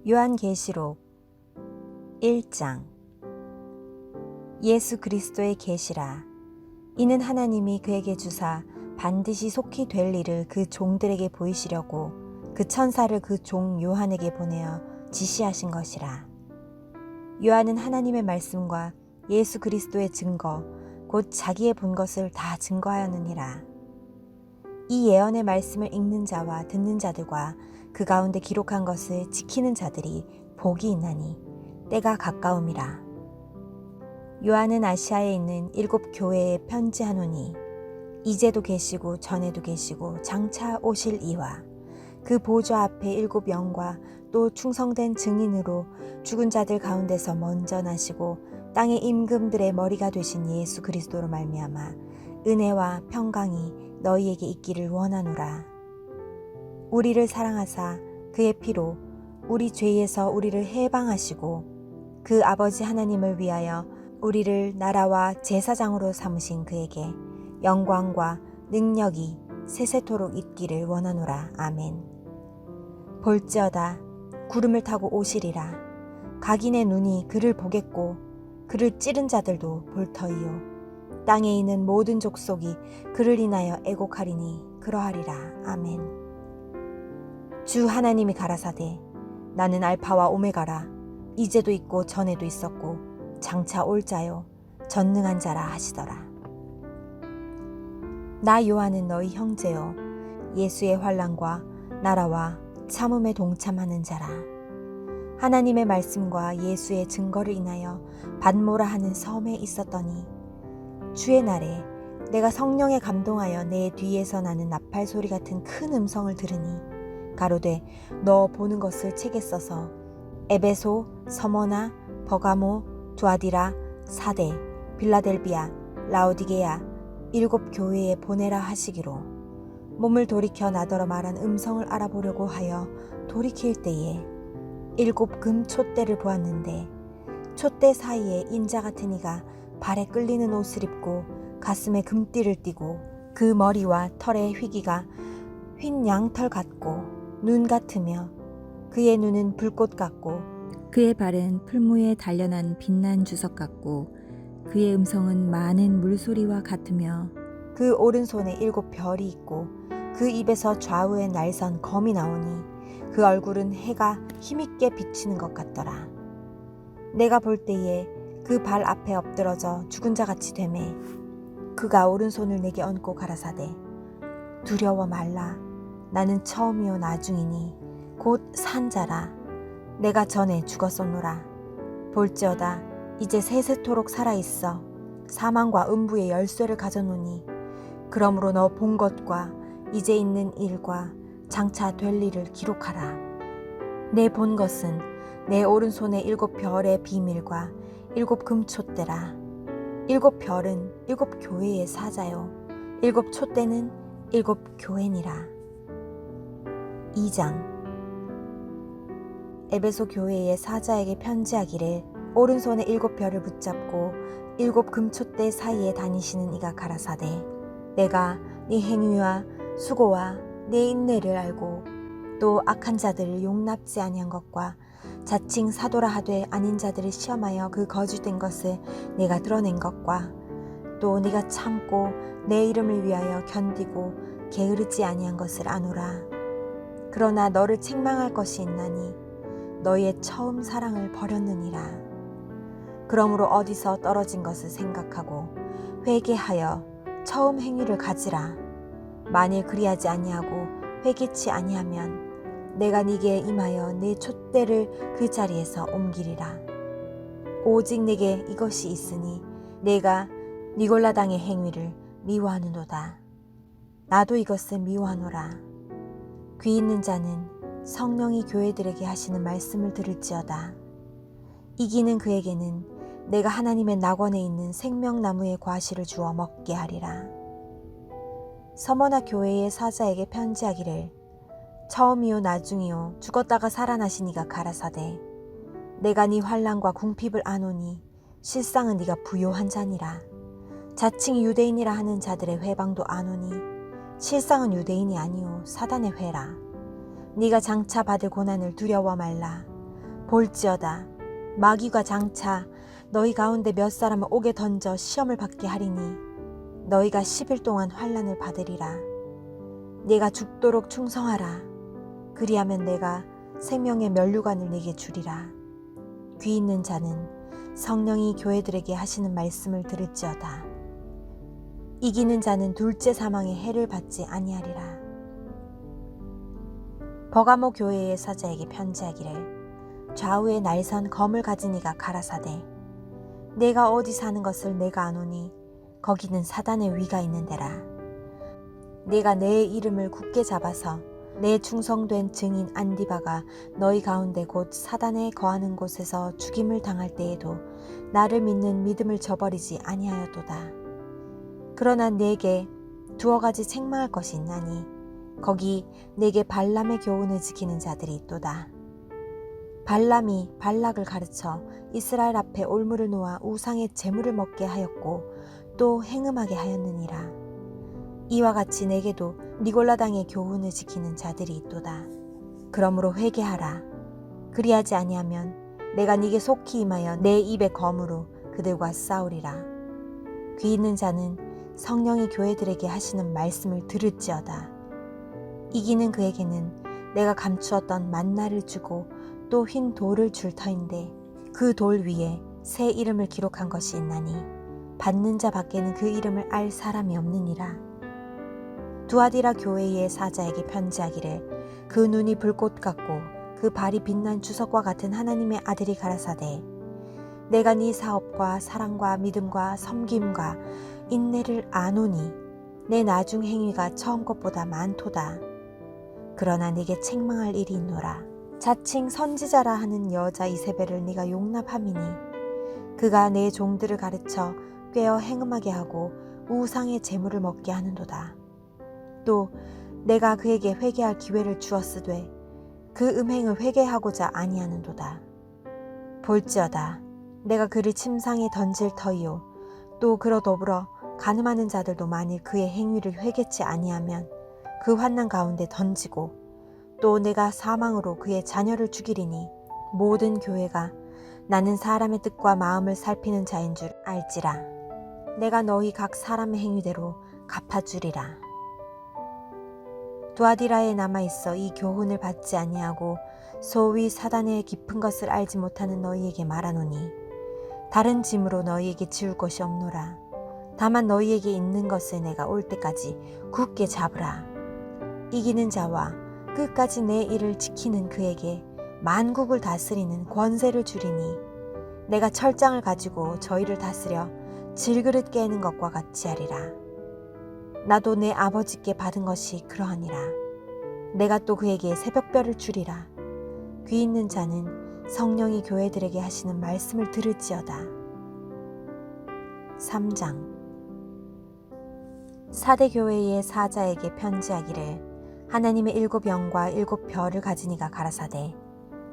요한계시록 1장. 예수 그리스도의 계시라. 이는 하나님이 그에게 주사 반드시 속히 될 일을 그 종들에게 보이시려고 그 천사를 그 종 요한에게 보내어 지시하신 것이라. 요한은 하나님의 말씀과 예수 그리스도의 증거 곧 자기의 본 것을 다 증거하였느니라. 이 예언의 말씀을 읽는 자와 듣는 자들과 그 가운데 기록한 것을 지키는 자들이 복이 있나니 때가 가까움이라. 요한은 아시아에 있는 7 교회에 편지하노니 이제도 계시고 전에도 계시고 장차 오실 이와 그 보좌 앞에 7 영과 또 충성된 증인으로 죽은 자들 가운데서 먼저 나시고 땅의 임금들의 머리가 되신 예수 그리스도로 말미암아 은혜와 평강이 너희에게 있기를 원하노라. 우리를 사랑하사 그의 피로 우리 죄에서 우리를 해방하시고 그 아버지 하나님을 위하여 우리를 나라와 제사장으로 삼으신 그에게 영광과 능력이 세세토록 있기를 원하노라. 아멘. 볼지어다 구름을 타고 오시리라. 각인의 눈이 그를 보겠고 그를 찌른 자들도 볼 터이요 땅에 있는 모든 족속이 그를 인하여 애곡하리니 그러하리라. 아멘. 주 하나님이 가라사대 나는 알파와 오메가라. 이제도 있고 전에도 있었고 장차 올 자요 전능한 자라 하시더라. 나 요한은 너희 형제요 예수의 환난과 나라와 참음에 동참하는 자라. 하나님의 말씀과 예수의 증거를 인하여 받모라 하는 섬에 있었더니 주의 날에 내가 성령에 감동하여 내 뒤에서 나는 나팔 소리 같은 큰 음성을 들으니 가로되 너 보는 것을 책에 써서 에베소, 서머나, 버가모, 두아디라, 사대, 빌라델비아, 라오디게아 7 교회에 보내라 하시기로 몸을 돌이켜 나더러 말한 음성을 알아보려고 하여 돌이킬 때에 7 금 촛대를 보았는데 촛대 사이에 인자 같은 이가 발에 끌리는 옷을 입고 가슴에 금띠를 띠고 그 머리와 털의 휘기가 흰 양털 같고 눈 같으며 그의 눈은 불꽃 같고 그의 발은 풀무에 단련한 빛난 주석 같고 그의 음성은 많은 물소리와 같으며 그 오른손에 7 별이 있고 그 입에서 좌우에 날선 검이 나오니 그 얼굴은 해가 힘있게 비치는 것 같더라. 내가 볼 때에 그 발 앞에 엎드러져 죽은 자 같이 되매 그가 오른손을 내게 얹고 가라사대 두려워 말라. 나는 처음이요 나중이니 곧 산자라. 내가 전에 죽었었노라. 볼지어다 이제 세세토록 살아있어 사망과 음부의 열쇠를 가져노니 그러므로 너 본 것과 이제 있는 일과 장차 될 일을 기록하라. 내 본 것은 내 오른손에 7 별의 비밀과 7 금촛대라. 7 별은 7 교회의 사자요 7 촛대는 7 교회니라. 2장. 에베소 교회의 사자에게 편지하기를 오른손에 7 별을 붙잡고 7 금촛대 사이에 다니시는 이가 가라사대 내가 네 행위와 수고와 네 인내를 알고 또 악한 자들을 용납지 아니한 것과 자칭 사도라 하되 아닌 자들을 시험하여 그 거짓된 것을 내가 드러낸 것과 또 네가 참고 내 이름을 위하여 견디고 게으르지 아니한 것을 아노라. 그러나 너를 책망할 것이 있나니 너희의 처음 사랑을 버렸느니라. 그러므로 어디서 떨어진 것을 생각하고 회개하여 처음 행위를 가지라. 만일 그리하지 아니하고 회개치 아니하면 내가 네게 임하여 네 촛대를 그 자리에서 옮기리라. 오직 내게 이것이 있으니 내가 니골라당의 행위를 미워하는도다. 나도 이것을 미워하노라. 귀 있는 자는 성령이 교회들에게 하시는 말씀을 들을지어다. 이기는 그에게는 내가 하나님의 낙원에 있는 생명나무의 과실을 주어 먹게 하리라. 서머나 교회의 사자에게 편지하기를 처음이요 나중이요 죽었다가 살아나신 이가 가라사대 내가 네 환난과 궁핍을 아노니 실상은 네가 부요한 자니라. 자칭 유대인이라 하는 자들의 회방도 아노니 실상은 유대인이 아니오 사단의 회라. 네가 장차 받을 고난을 두려워 말라. 볼지어다 마귀가 장차 너희 가운데 몇 사람을 옥에 던져 시험을 받게 하리니 너희가 10일 동안 환난을 받으리라. 네가 죽도록 충성하라. 그리하면 내가 생명의 면류관을 네게 주리라. 귀 있는 자는 성령이 교회들에게 하시는 말씀을 들을지어다. 이기는 자는 둘째 사망의 해를 받지 아니하리라. 버가모 교회의 사자에게 편지하기를 좌우에 날선 검을 가진 이가 가라사대 내가 어디 사는 것을 내가 아노니 거기는 사단의 위가 있는데라. 내가 내 이름을 굳게 잡아서 내 충성된 증인 안디바가 너희 가운데 곧 사단에 거하는 곳에서 죽임을 당할 때에도 나를 믿는 믿음을 저버리지 아니하였도다. 그러나 내게 두어 가지 책망할 것이 있나니 거기 내게 발람의 교훈을 지키는 자들이 있도다. 발람이 발락을 가르쳐 이스라엘 앞에 올무를 놓아 우상의 제물을 먹게 하였고 또 행음하게 하였느니라. 이와 같이 내게도 니골라당의 교훈을 지키는 자들이 있도다. 그러므로 회개하라. 그리하지 아니하면 내가 네게 속히 임하여 내 입의 검으로 그들과 싸우리라. 귀 있는 자는 성령이 교회들에게 하시는 말씀을 들을지어다. 이기는 그에게는 내가 감추었던 만나를 주고 또 흰 돌을 줄 터인데 그 돌 위에 새 이름을 기록한 것이 있나니 받는 자 밖에는 그 이름을 알 사람이 없느니라. 두아디라 교회의 사자에게 편지하기를 그 눈이 불꽃 같고 그 발이 빛난 주석과 같은 하나님의 아들이 가라사대 내가 네 사업과 사랑과 믿음과 섬김과 인내를 아노니 내 나중 행위가 처음 것보다 많도다. 그러나 네게 책망할 일이 있노라. 자칭 선지자라 하는 여자 이세벨을 네가 용납함이니 그가 내 종들을 가르쳐 꾀어 행음하게 하고 우상의 제물을 먹게 하는도다. 또 내가 그에게 회개할 기회를 주었으되 그 음행을 회개하고자 아니하는도다. 볼지어다 내가 그를 침상에 던질 터이요 또 그로 더불어 간음하는 자들도 만일 그의 행위를 회개치 아니하면 그 환난 가운데 던지고 또 내가 사망으로 그의 자녀를 죽이리니 모든 교회가 나는 사람의 뜻과 마음을 살피는 자인 줄 알지라. 내가 너희 각 사람의 행위대로 갚아주리라. 두아디라에 남아있어 이 교훈을 받지 아니하고 소위 사단의 깊은 것을 알지 못하는 너희에게 말하노니 다른 짐으로 너희에게 지울 것이 없노라. 다만 너희에게 있는 것을 내가 올 때까지 굳게 잡으라. 이기는 자와 끝까지 내 일을 지키는 그에게 만국을 다스리는 권세를 주리니 내가 철장을 가지고 저희를 다스려 질그릇 깨는 것과 같이 하리라. 나도 내 아버지께 받은 것이 그러하니라. 내가 또 그에게 새벽별을 주리라. 귀 있는 자는 성령이 교회들에게 하시는 말씀을 들을지어다. 3장 사대교회의 사자에게 편지하기를 하나님의 7 영과 7 별을 가진 이가 가라사대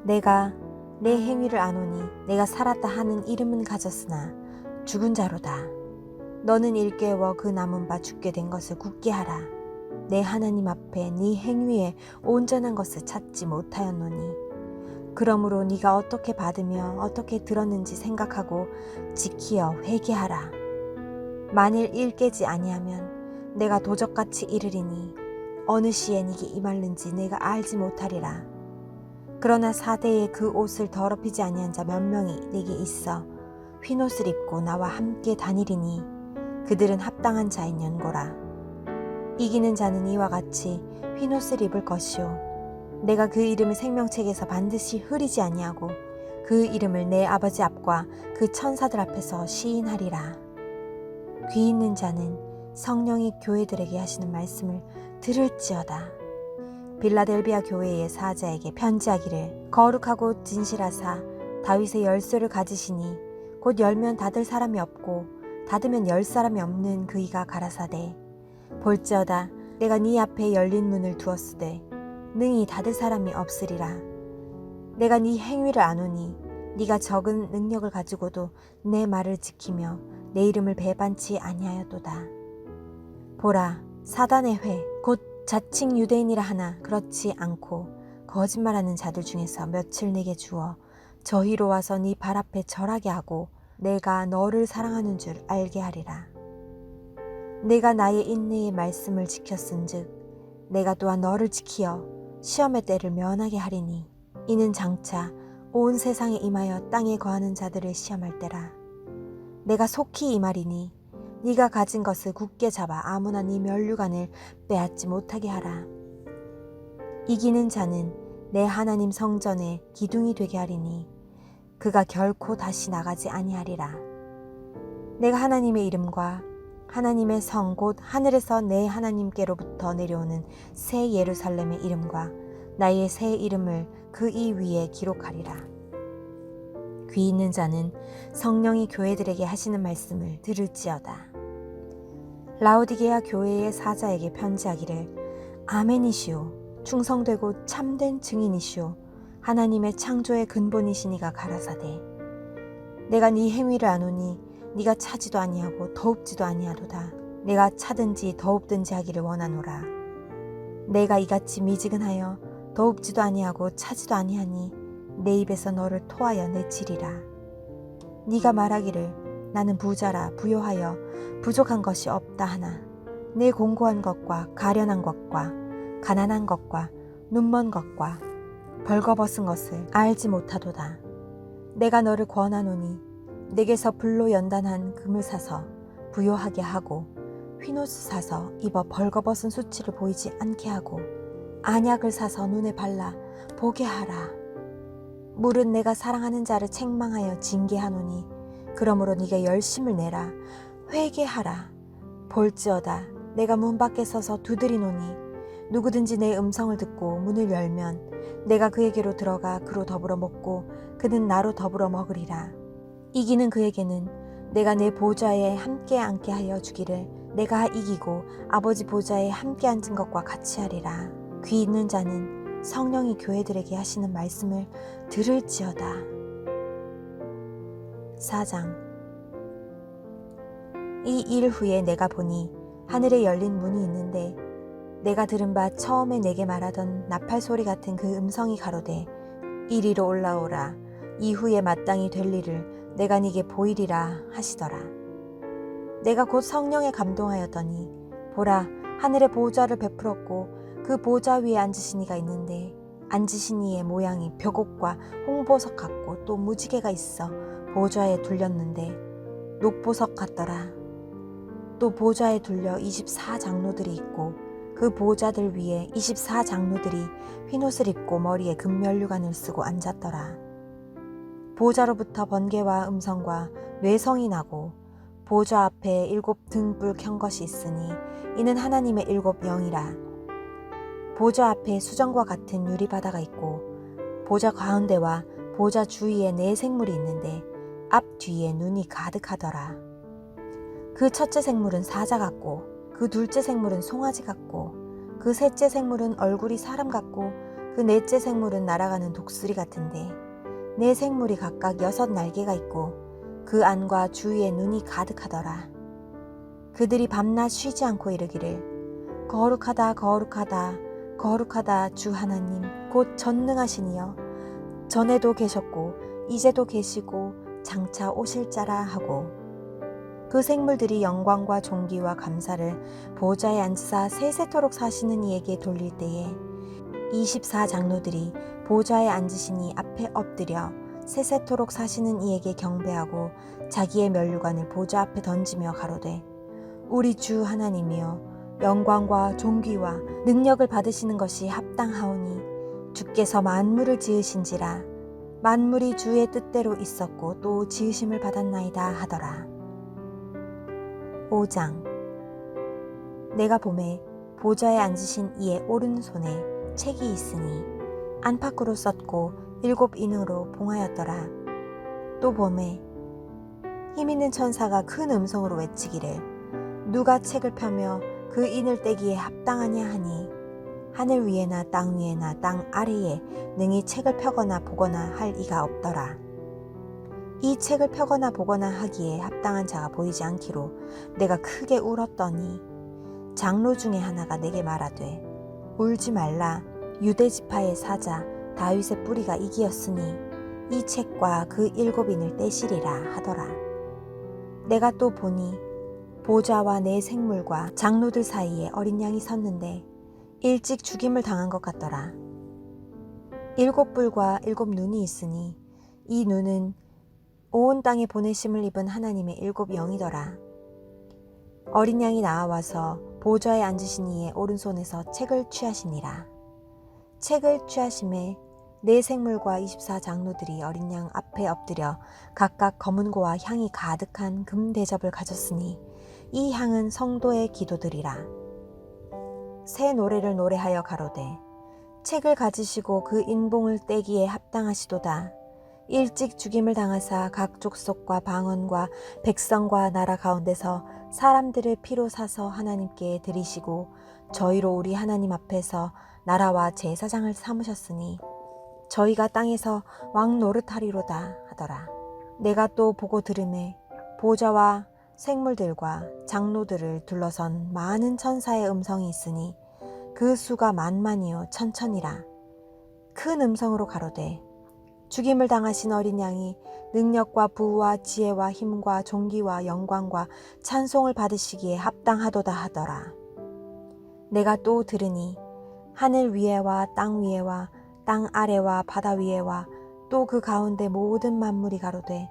내가 내 행위를 아노니 내가 살았다 하는 이름은 가졌으나 죽은 자로다. 너는 일깨워 그 남은 바 죽게 된 것을 굳게 하라. 내 하나님 앞에 네 행위에 온전한 것을 찾지 못하였노니 그러므로 네가 어떻게 받으며 어떻게 들었는지 생각하고 지키어 회개하라. 만일 일 깨지 아니하면 내가 도적같이 이르리니 어느 시에 네게 임할는지 내가 알지 못하리라. 그러나 사대에 그 옷을 더럽히지 아니한 자 몇 명이 네게 있어 흰옷을 입고 나와 함께 다니리니 그들은 합당한 자인 연고라. 이기는 자는 이와 같이 흰옷을 입을 것이요 내가 그 이름을 생명책에서 반드시 흐리지 아니하고 그 이름을 내 아버지 앞과 그 천사들 앞에서 시인하리라. 귀 있는 자는 성령이 교회들에게 하시는 말씀을 들을지어다. 빌라델비아 교회의 사자에게 편지하기를 거룩하고 진실하사 다윗의 열쇠를 가지시니 곧 열면 닫을 사람이 없고 닫으면 열 사람이 없는 그이가 가라사대 볼지어다 내가 네 앞에 열린 문을 두었으되 능히 닫을 사람이 없으리라. 내가 네 행위를 아노니 네가 적은 능력을 가지고도 내 말을 지키며 내 이름을 배반치 아니하였도다. 보라 사단의 회 곧 자칭 유대인이라 하나 그렇지 않고 거짓말하는 자들 중에서 며칠 내게 주어 저희로 와서 네 발 앞에 절하게 하고 내가 너를 사랑하는 줄 알게 하리라. 내가 나의 인내의 말씀을 지켰은즉 내가 또한 너를 지키어 시험의 때를 면하게 하리니 이는 장차 온 세상에 임하여 땅에 거하는 자들을 시험할 때라. 내가 속히 임하리니 네가 가진 것을 굳게 잡아 아무나 네 면류관을 빼앗지 못하게 하라. 이기는 자는 내 하나님 성전의 기둥이 되게 하리니 그가 결코 다시 나가지 아니하리라. 내가 하나님의 이름과 하나님의 성 곧 하늘에서 내 하나님께로부터 내려오는 새 예루살렘의 이름과 나의 새 이름을 그 이 위에 기록하리라. 귀 있는 자는 성령이 교회들에게 하시는 말씀을 들을지어다. 라오디게아 교회의 사자에게 편지하기를 아멘이시오 충성되고 참된 증인이시오 하나님의 창조의 근본이시니가 가라사대 내가 네 행위를 아노니 네가 차지도 아니하고 더웁지도 아니하도다. 내가 차든지 더웁든지 하기를 원하노라. 내가 이같이 미지근하여 더웁지도 아니하고 차지도 아니하니 내 입에서 너를 토하여 내치리라. 네가 말하기를 나는 부자라 부요하여 부족한 것이 없다 하나 내 공고한 것과 가련한 것과 가난한 것과 눈먼 것과 벌거벗은 것을 알지 못하도다. 내가 너를 권하노니 내게서 불로 연단한 금을 사서 부요하게 하고 휘옷을 사서 입어 벌거벗은 수치를 보이지 않게 하고 안약을 사서 눈에 발라 보게 하라. 물은 내가 사랑하는 자를 책망하여 징계하노니 그러므로 네가 열심을 내라. 회개하라. 볼지어다 내가 문 밖에 서서 두드리노니 누구든지 내 음성을 듣고 문을 열면 내가 그에게로 들어가 그로 더불어 먹고 그는 나로 더불어 먹으리라. 이기는 그에게는 내가 내 보좌에 함께 앉게 하여 주기를 내가 이기고 아버지 보좌에 함께 앉은 것과 같이 하리라. 귀 있는 자는 성령이 교회들에게 하시는 말씀을 들을지어다. 4장. 이 일 후에 내가 보니 하늘에 열린 문이 있는데 내가 들은 바 처음에 내게 말하던 나팔 소리 같은 그 음성이 가로되 이리로 올라오라. 이후에 마땅히 될 일을 내가 네게 보이리라 하시더라. 내가 곧 성령에 감동하였더니 보라 하늘에 보좌를 베풀었고 그 보좌 위에 앉으신 이가 있는데 앉으신 이의 모양이 벽옥과 홍보석 같고 또 무지개가 있어 보좌에 둘렸는데 녹보석 같더라. 또 보좌에 둘려 24장로들이 있고 그 보좌들 위에 24장로들이 흰옷을 입고 머리에 금면류관을 쓰고 앉았더라. 보좌로부터 번개와 음성과 뇌성이 나고 보좌 앞에 7 등불 켠 것이 있으니 이는 하나님의 7 영이라. 보좌 앞에 수정과 같은 유리바다가 있고 보좌 가운데와 보좌 주위에 4 생물이 있는데 앞 뒤에 눈이 가득하더라. 그 첫째 생물은 사자 같고 그 둘째 생물은 송아지 같고 그 셋째 생물은 얼굴이 사람 같고 그 넷째 생물은 날아가는 독수리 같은데 4 생물이 각각 6 날개가 있고 그 안과 주위에 눈이 가득하더라. 그들이 밤낮 쉬지 않고 이르기를 거룩하다 거룩하다 거룩하다 주 하나님 곧 전능하시니여 전에도 계셨고 이제도 계시고 장차 오실 자라 하고 그 생물들이 영광과 존귀와 감사를 보좌에 앉으사 세세토록 사시는 이에게 돌릴 때에 24장로들이 보좌에 앉으신 이 앞에 엎드려 세세토록 사시는 이에게 경배하고 자기의 면류관을 보좌 앞에 던지며 가로되 우리 주 하나님이여 영광과 존귀와 능력을 받으시는 것이 합당하오니 주께서 만물을 지으신지라 만물이 주의 뜻대로 있었고 또 지으심을 받았나이다 하더라. 5장. 내가 보매 보좌에 앉으신 이의 오른손에 책이 있으니 안팎으로 썼고 7 인으로 봉하였더라. 또 보매 힘있는 천사가 큰 음성으로 외치기를 누가 책을 펴며 그 인을 떼기에 합당하냐 하니 하늘 위에나 땅 위에나 땅 아래에 능히 책을 펴거나 보거나 할 이가 없더라. 이 책을 펴거나 보거나 하기에 합당한 자가 보이지 않기로 내가 크게 울었더니 장로 중에 하나가 내게 말하되 울지 말라. 유대 지파의 사자 다윗의 뿌리가 이기었으니 이 책과 그 7인을 떼시리라 하더라. 내가 또 보니 보좌와 내 생물과 장로들 사이에 어린 양이 섰는데 일찍 죽임을 당한 것 같더라. 7뿔과 7눈이 있으니 이 눈은 온 땅에 보내심을 입은 하나님의 7영이더라. 어린 양이 나와서 보좌에 앉으신 이의 오른손에서 책을 취하시니라. 책을 취하심에 네 생물과 24장로들이 어린 양 앞에 엎드려 각각 검은고와 향이 가득한 금 대접을 가졌으니 이 향은 성도의 기도들이라. 새 노래를 노래하여 가로되 책을 가지시고 그 인봉을 떼기에 합당하시도다. 일찍 죽임을 당하사 각 족속과 방언과 백성과 나라 가운데서 사람들을 피로 사서 하나님께 드리시고 저희로 우리 하나님 앞에서 나라와 제사장을 삼으셨으니 저희가 땅에서 왕 노릇하리로다 하더라. 내가 또 보고 들으매 보좌와 생물들과 장로들을 둘러선 많은 천사의 음성이 있으니 그 수가 만만이요 천천이라. 큰 음성으로 가로되 죽임을 당하신 어린 양이 능력과 부와 지혜와 힘과 존귀와 영광과 찬송을 받으시기에 합당하도다 하더라. 내가 또 들으니 하늘 위에와 땅 위에와 땅 아래와 바다 위에와 또 그 가운데 모든 만물이 가로되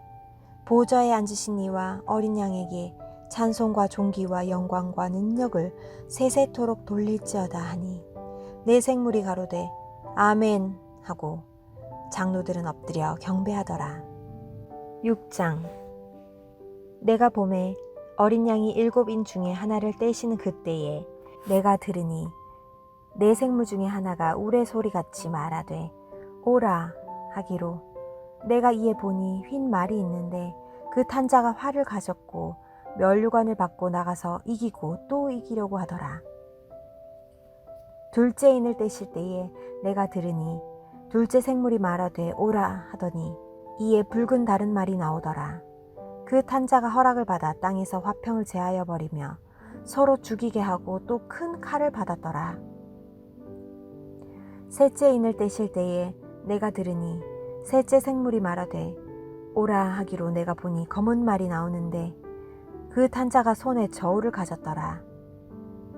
보좌에 앉으신 이와 어린 양에게 찬송과 존귀와 영광과 능력을 세세토록 돌릴지어다 하니 내 생물이 가로되 아멘 하고 장로들은 엎드려 경배하더라. 6장. 내가 보매 어린 양이 7인 중에 하나를 떼시는 그때에 내가 들으니 내 생물 중에 하나가 우레소리같이 말하되 오라 하기로 내가 이에 보니 휜 말이 있는데 그 탄자가 활을 가졌고 면류관을 받고 나가서 이기고 또 이기려고 하더라. 둘째 인을 떼실 때에 내가 들으니 둘째 생물이 말하되 오라 하더니 이에 붉은 다른 말이 나오더라. 그 탄자가 허락을 받아 땅에서 화평을 제하여 버리며 서로 죽이게 하고 또 큰 칼을 받았더라. 셋째 인을 떼실 때에 내가 들으니 셋째 생물이 말하되 오라 하기로 내가 보니 검은 말이 나오는데 그 탄자가 손에 저울을 가졌더라.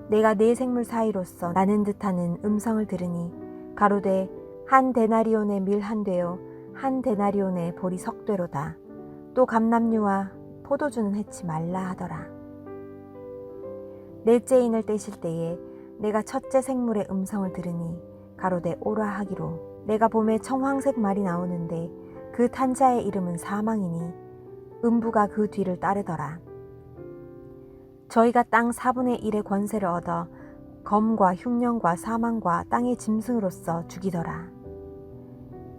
내가 네 생물 사이로서 나는 듯하는 음성을 들으니 가로되 한 데나리온의 밀 한 되요 한 데나리온의 보리 석 되로다. 또 감람류와 포도주는 해치 말라 하더라. 넷째 인을 떼실 때에 내가 첫째 생물의 음성을 들으니 가로되 오라 하기로 내가 봄에 청황색 말이 나오는데 그 탄자의 이름은 사망이니 음부가 그 뒤를 따르더라. 저희가 땅 4분의 1의 권세를 얻어 검과 흉년과 사망과 땅의 짐승으로서 죽이더라.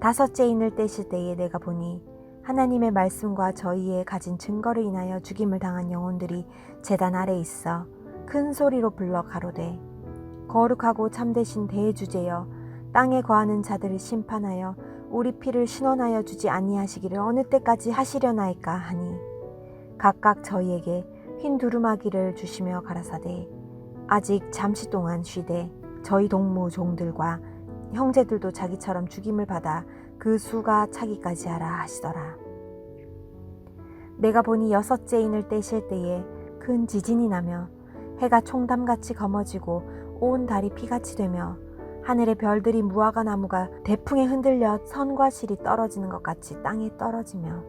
다섯째 인을 떼실 때에 내가 보니 하나님의 말씀과 저희의 가진 증거를 인하여 죽임을 당한 영혼들이 제단 아래 있어 큰 소리로 불러 가로되 거룩하고 참되신 대주제여 땅에 거하는 자들을 심판하여 우리 피를 신원하여 주지 아니하시기를 어느 때까지 하시려나이까 하니 각각 저희에게 흰 두루마기를 주시며 가라사대 아직 잠시 동안 쉬되 저희 동무 종들과 형제들도 자기처럼 죽임을 받아 그 수가 차기까지 하라 하시더라. 내가 보니 여섯째 인을 떼실 때에 큰 지진이 나며 해가 총담같이 검어지고 온 달이 피같이 되며 하늘의 별들이 무화과 나무가 대풍에 흔들려 선과 실이 떨어지는 것 같이 땅에 떨어지며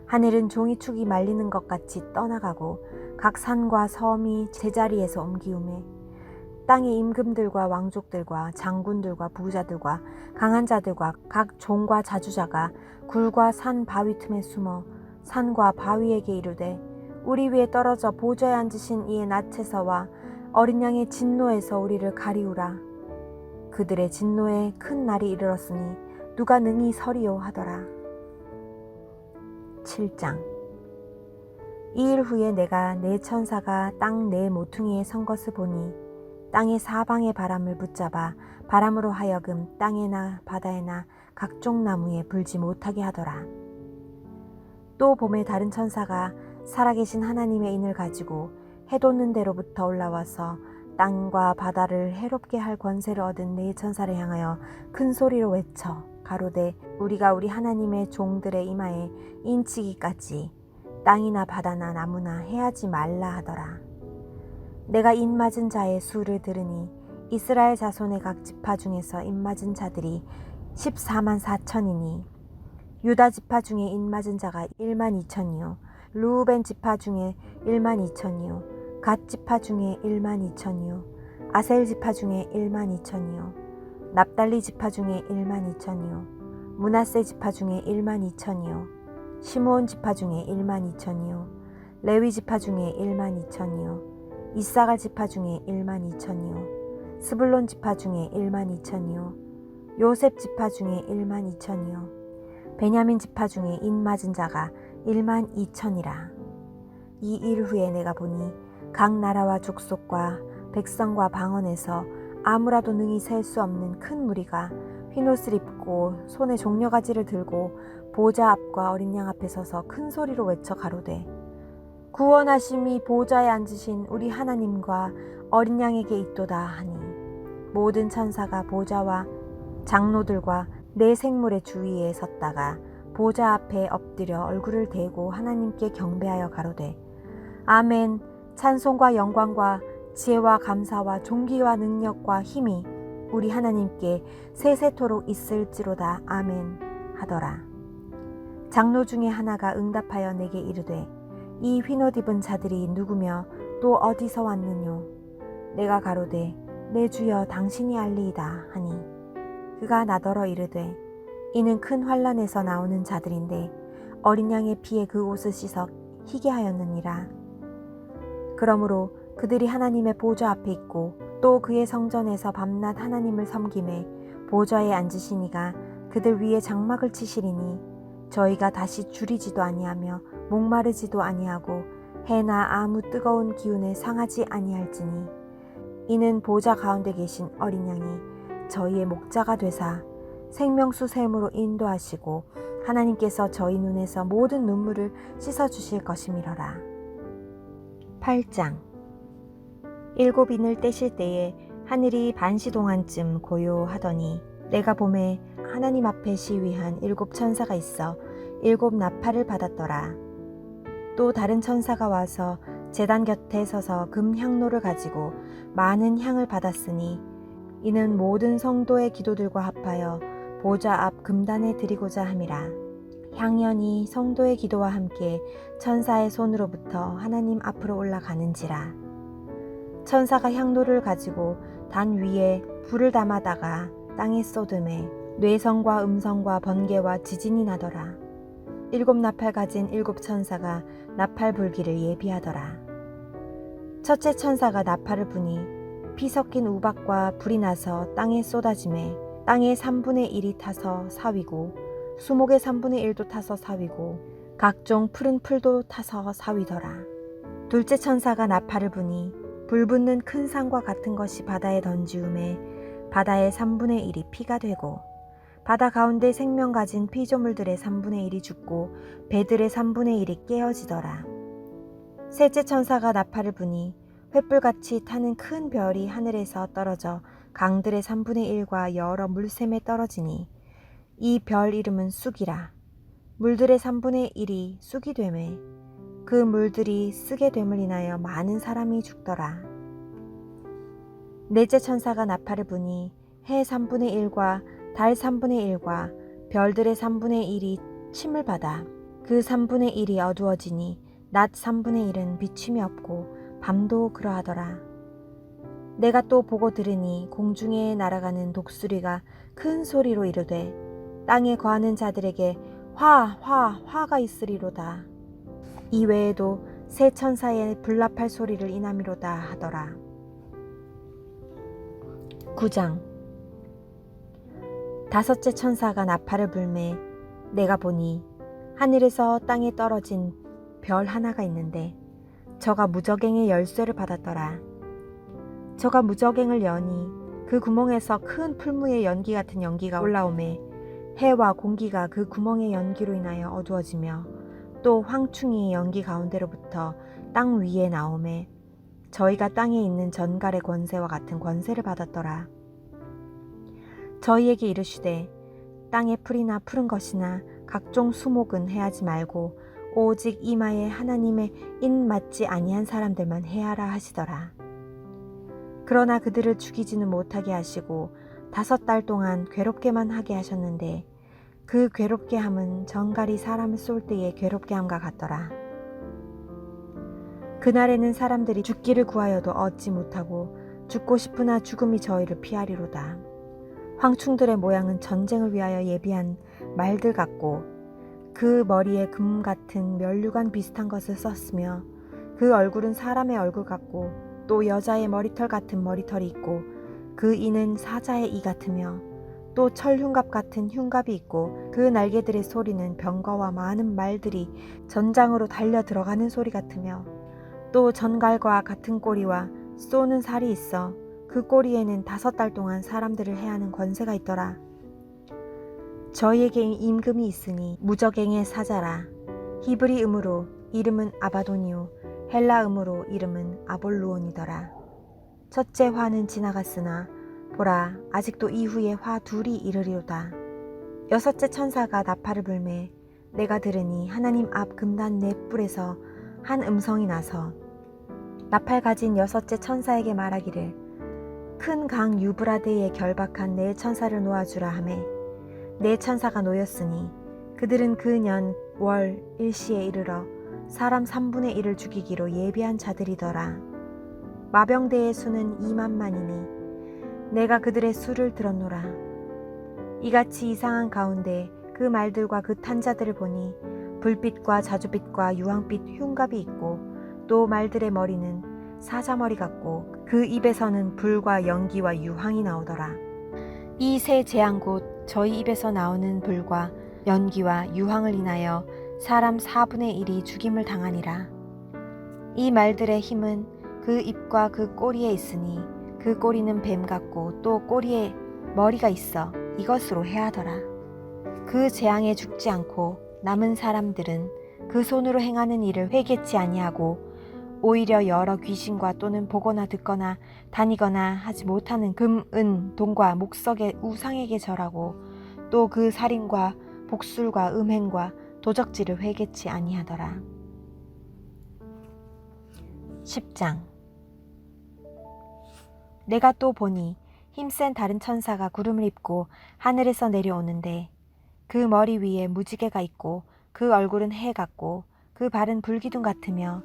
하늘은 종이축이 말리는 것 같이 떠나가고 각 산과 섬이 제자리에서 옮기우매 땅의 임금들과 왕족들과 장군들과 부자들과 강한 자들과 각 종과 자주자가 굴과 산 바위 틈에 숨어 산과 바위에게 이르되 우리 위에 떨어져 보좌에 앉으신 이의 낯에서와 어린 양의 진노에서 우리를 가리우라. 그들의 진노에 큰 날이 이르렀으니 누가 능히 서리요 하더라. 7장. 이 일 후에 내가 네 천사가 땅 네 모퉁이에 선 것을 보니 땅의 사방의 바람을 붙잡아 바람으로 하여금 땅에나 바다에나 각종 나무에 불지 못하게 하더라. 또 봄에 다른 천사가 살아계신 하나님의 인을 가지고 해 돋는 데로부터 올라와서 땅과 바다를 해롭게 할 권세를 얻은 네 천사를 향하여 큰 소리로 외쳐 가로되 우리가 우리 하나님의 종들의 이마에 인치기까지 땅이나 바다나 나무나 해하지 말라 하더라. 내가 인맞은 자의 수를 들으니 이스라엘 자손의 각 지파 중에서 인맞은 자들이 14만 4천이니 유다 지파 중에 인맞은 자가 1만 2천이요 르우벤 지파 중에 1만 2천이요 갓 지파 중에 1만 2천이요 아셀 지파 중에 1만 2천이요 납달리 지파 중에 1만 2천이요 므낫세 지파 중에 1만 2천이요 시므온 지파 중에 1만 2천이요 레위 지파 중에 1만 2천이요 이사갈 지파 중에 1만 2천이요 스불론 지파 중에 1만 2천이요 요셉 지파 중에 1만 2천이요 베냐민 지파 중에 인맞은 자가 1만 2천이라. 이 일 후에 내가 보니 각 나라와 족속과 백성과 방언에서 아무라도 능히 셀 수 없는 큰 무리가 흰옷을 입고 손에 종려가지를 들고 보좌 앞과 어린 양 앞에 서서 큰 소리로 외쳐 가로되 구원하심이 보좌에 앉으신 우리 하나님과 어린 양에게 있도다 하니 모든 천사가 보좌와 장로들과 네 생물의 주위에 섰다가 보좌 앞에 엎드려 얼굴을 대고 하나님께 경배하여 가로되 아멘. 찬송과 영광과 지혜와 감사와 존귀와 능력과 힘이 우리 하나님께 세세토록 있을지로다. 아멘 하더라. 장로 중에 하나가 응답하여 내게 이르되 이 흰옷 입은 자들이 누구며 또 어디서 왔느뇨? 내가 가로되 내 주여 당신이 알리이다 하니 그가 나더러 이르되 이는 큰 환난에서 나오는 자들인데 어린 양의 피에 그 옷을 씻어 희게 하였느니라. 그러므로 그들이 하나님의 보좌 앞에 있고 또 그의 성전에서 밤낮 하나님을 섬김에 보좌에 앉으시니가 그들 위에 장막을 치시리니 저희가 다시 줄이지도 아니하며 목마르지도 아니하고 해나 아무 뜨거운 기운에 상하지 아니할지니 이는 보좌 가운데 계신 어린 양이 저희의 목자가 되사 생명수 샘으로 인도하시고 하나님께서 저희 눈에서 모든 눈물을 씻어주실 것이미러라. 8장. 7인을 떼실 때에 하늘이 반시 동안쯤 고요하더니 내가 보매 하나님 앞에 시위한 7 천사가 있어 7 나팔을 받았더라. 또 다른 천사가 와서 제단 곁에 서서 금 향로를 가지고 많은 향을 받았으니 이는 모든 성도의 기도들과 합하여 보좌 앞 금단에 드리고자 함이라. 향연이 성도의 기도와 함께 천사의 손으로부터 하나님 앞으로 올라가는지라. 천사가 향로를 가지고 단 위에 불을 담아다가 땅에 쏟음에 뇌성과 음성과 번개와 지진이 나더라. 7 나팔 가진 7 천사가 나팔 불기를 예비하더라. 첫째 천사가 나팔을 부니 피 섞인 우박과 불이 나서 땅에 쏟아지매 땅의 3분의 1이 타서 사위고 수목의 3분의 1도 타서 사위고 각종 푸른 풀도 타서 사위더라. 둘째 천사가 나팔을 부니 불 붙는 큰 산과 같은 것이 바다에 던지우매 바다의 3분의 1이 피가 되고 바다 가운데 생명 가진 피조물들의 3분의 1이 죽고 배들의 3분의 1이 깨어지더라. 셋째 천사가 나팔을 부니 횃불같이 타는 큰 별이 하늘에서 떨어져 강들의 3분의 1과 여러 물샘에 떨어지니 이 별 이름은 쑥이라. 물들의 3분의 1이 쑥이 되매 그 물들이 쓰게 됨을 인하여 많은 사람이 죽더라. 넷째 천사가 나팔을 부니 해 3분의 1과 달 3분의 1과 별들의 3분의 1이 침을 받아 그 3분의 1이 어두워지니 낮 3분의 1은 비침이 없고 밤도 그러하더라. 내가 또 보고 들으니 공중에 날아가는 독수리가 큰 소리로 이르되 땅에 거하는 자들에게 화가 있으리로다. 이 외에도 세 천사의 불나팔 소리를 인함이로다 하더라. 9장. 다섯째 천사가 나팔을 불매 내가 보니 하늘에서 땅에 떨어진 별 하나가 있는데 저가 무저갱의 열쇠를 받았더라. 저가 무저갱을 여니 그 구멍에서 큰 풀무의 연기 같은 연기가 올라오매 해와 공기가 그 구멍의 연기로 인하여 어두워지며 또 황충이 연기 가운데로부터 땅 위에 나오매 저희가 땅에 있는 전갈의 권세와 같은 권세를 받았더라. 저희에게 이르시되 땅의 풀이나 푸른 것이나 각종 수목은 해하지 말고 오직 이마에 하나님의 인 맞지 아니한 사람들만 해하라 하시더라. 그러나 그들을 죽이지는 못하게 하시고 5달 동안 괴롭게만 하게 하셨는데 그 괴롭게 함은 정갈이 사람을 쏠 때의 괴롭게 함과 같더라. 그날에는 사람들이 죽기를 구하여도 얻지 못하고 죽고 싶으나 죽음이 저희를 피하리로다. 황충들의 모양은 전쟁을 위하여 예비한 말들 같고 그 머리에 금 같은 면류관 비슷한 것을 썼으며 그 얼굴은 사람의 얼굴 같고 또 여자의 머리털 같은 머리털이 있고 그 이는 사자의 이 같으며 또 철흉갑 같은 흉갑이 있고 그 날개들의 소리는 병거와 많은 말들이 전장으로 달려 들어가는 소리 같으며 또 전갈과 같은 꼬리와 쏘는 살이 있어 그 꼬리에는 5달 동안 사람들을 해하는 권세가 있더라. 저희에게 임금이 있으니 무적행의 사자라. 히브리음으로 이름은 아바도니오 헬라음으로 이름은 아볼루온이더라. 첫째 화는 지나갔으나 보라 아직도 이후에 화 둘이 이르리로다. 6째 천사가 나팔을 불매 내가 들으니 하나님 앞 금단 네 뿔에서 한 음성이 나서 나팔 가진 6째 천사에게 말하기를 큰 강 유브라데에 결박한 네 천사를 놓아주라 하매 네 천사가 놓였으니 그들은 그 년 월 일시에 이르러 사람 3분의 1을 죽이기로 예비한 자들이더라. 마병대의 수는 2만만이니 내가 그들의 수를 들었노라. 이같이 이상한 가운데 그 말들과 그 탄자들을 보니 불빛과 자주빛과 유황빛 흉갑이 있고 또 말들의 머리는 사자머리 같고 그 입에서는 불과 연기와 유황이 나오더라. 이 세 재앙 곧 저희 입에서 나오는 불과 연기와 유황을 인하여 사람 4분의 1이 죽임을 당하니라. 이 말들의 힘은 그 입과 그 꼬리에 있으니 그 꼬리는 뱀 같고 또 꼬리에 머리가 있어 이것으로 해하더라. 그 재앙에 죽지 않고 남은 사람들은 그 손으로 행하는 일을 회개치 아니하고 오히려 여러 귀신과 또는 보거나 듣거나 다니거나 하지 못하는 금, 은, 동과 목석의 우상에게 절하고 또 그 살인과 복술과 음행과 도적질을 회개치 아니하더라. 10장. 내가 또 보니 힘센 다른 천사가 구름을 입고 하늘에서 내려오는데 그 머리 위에 무지개가 있고 그 얼굴은 해 같고 그 발은 불기둥 같으며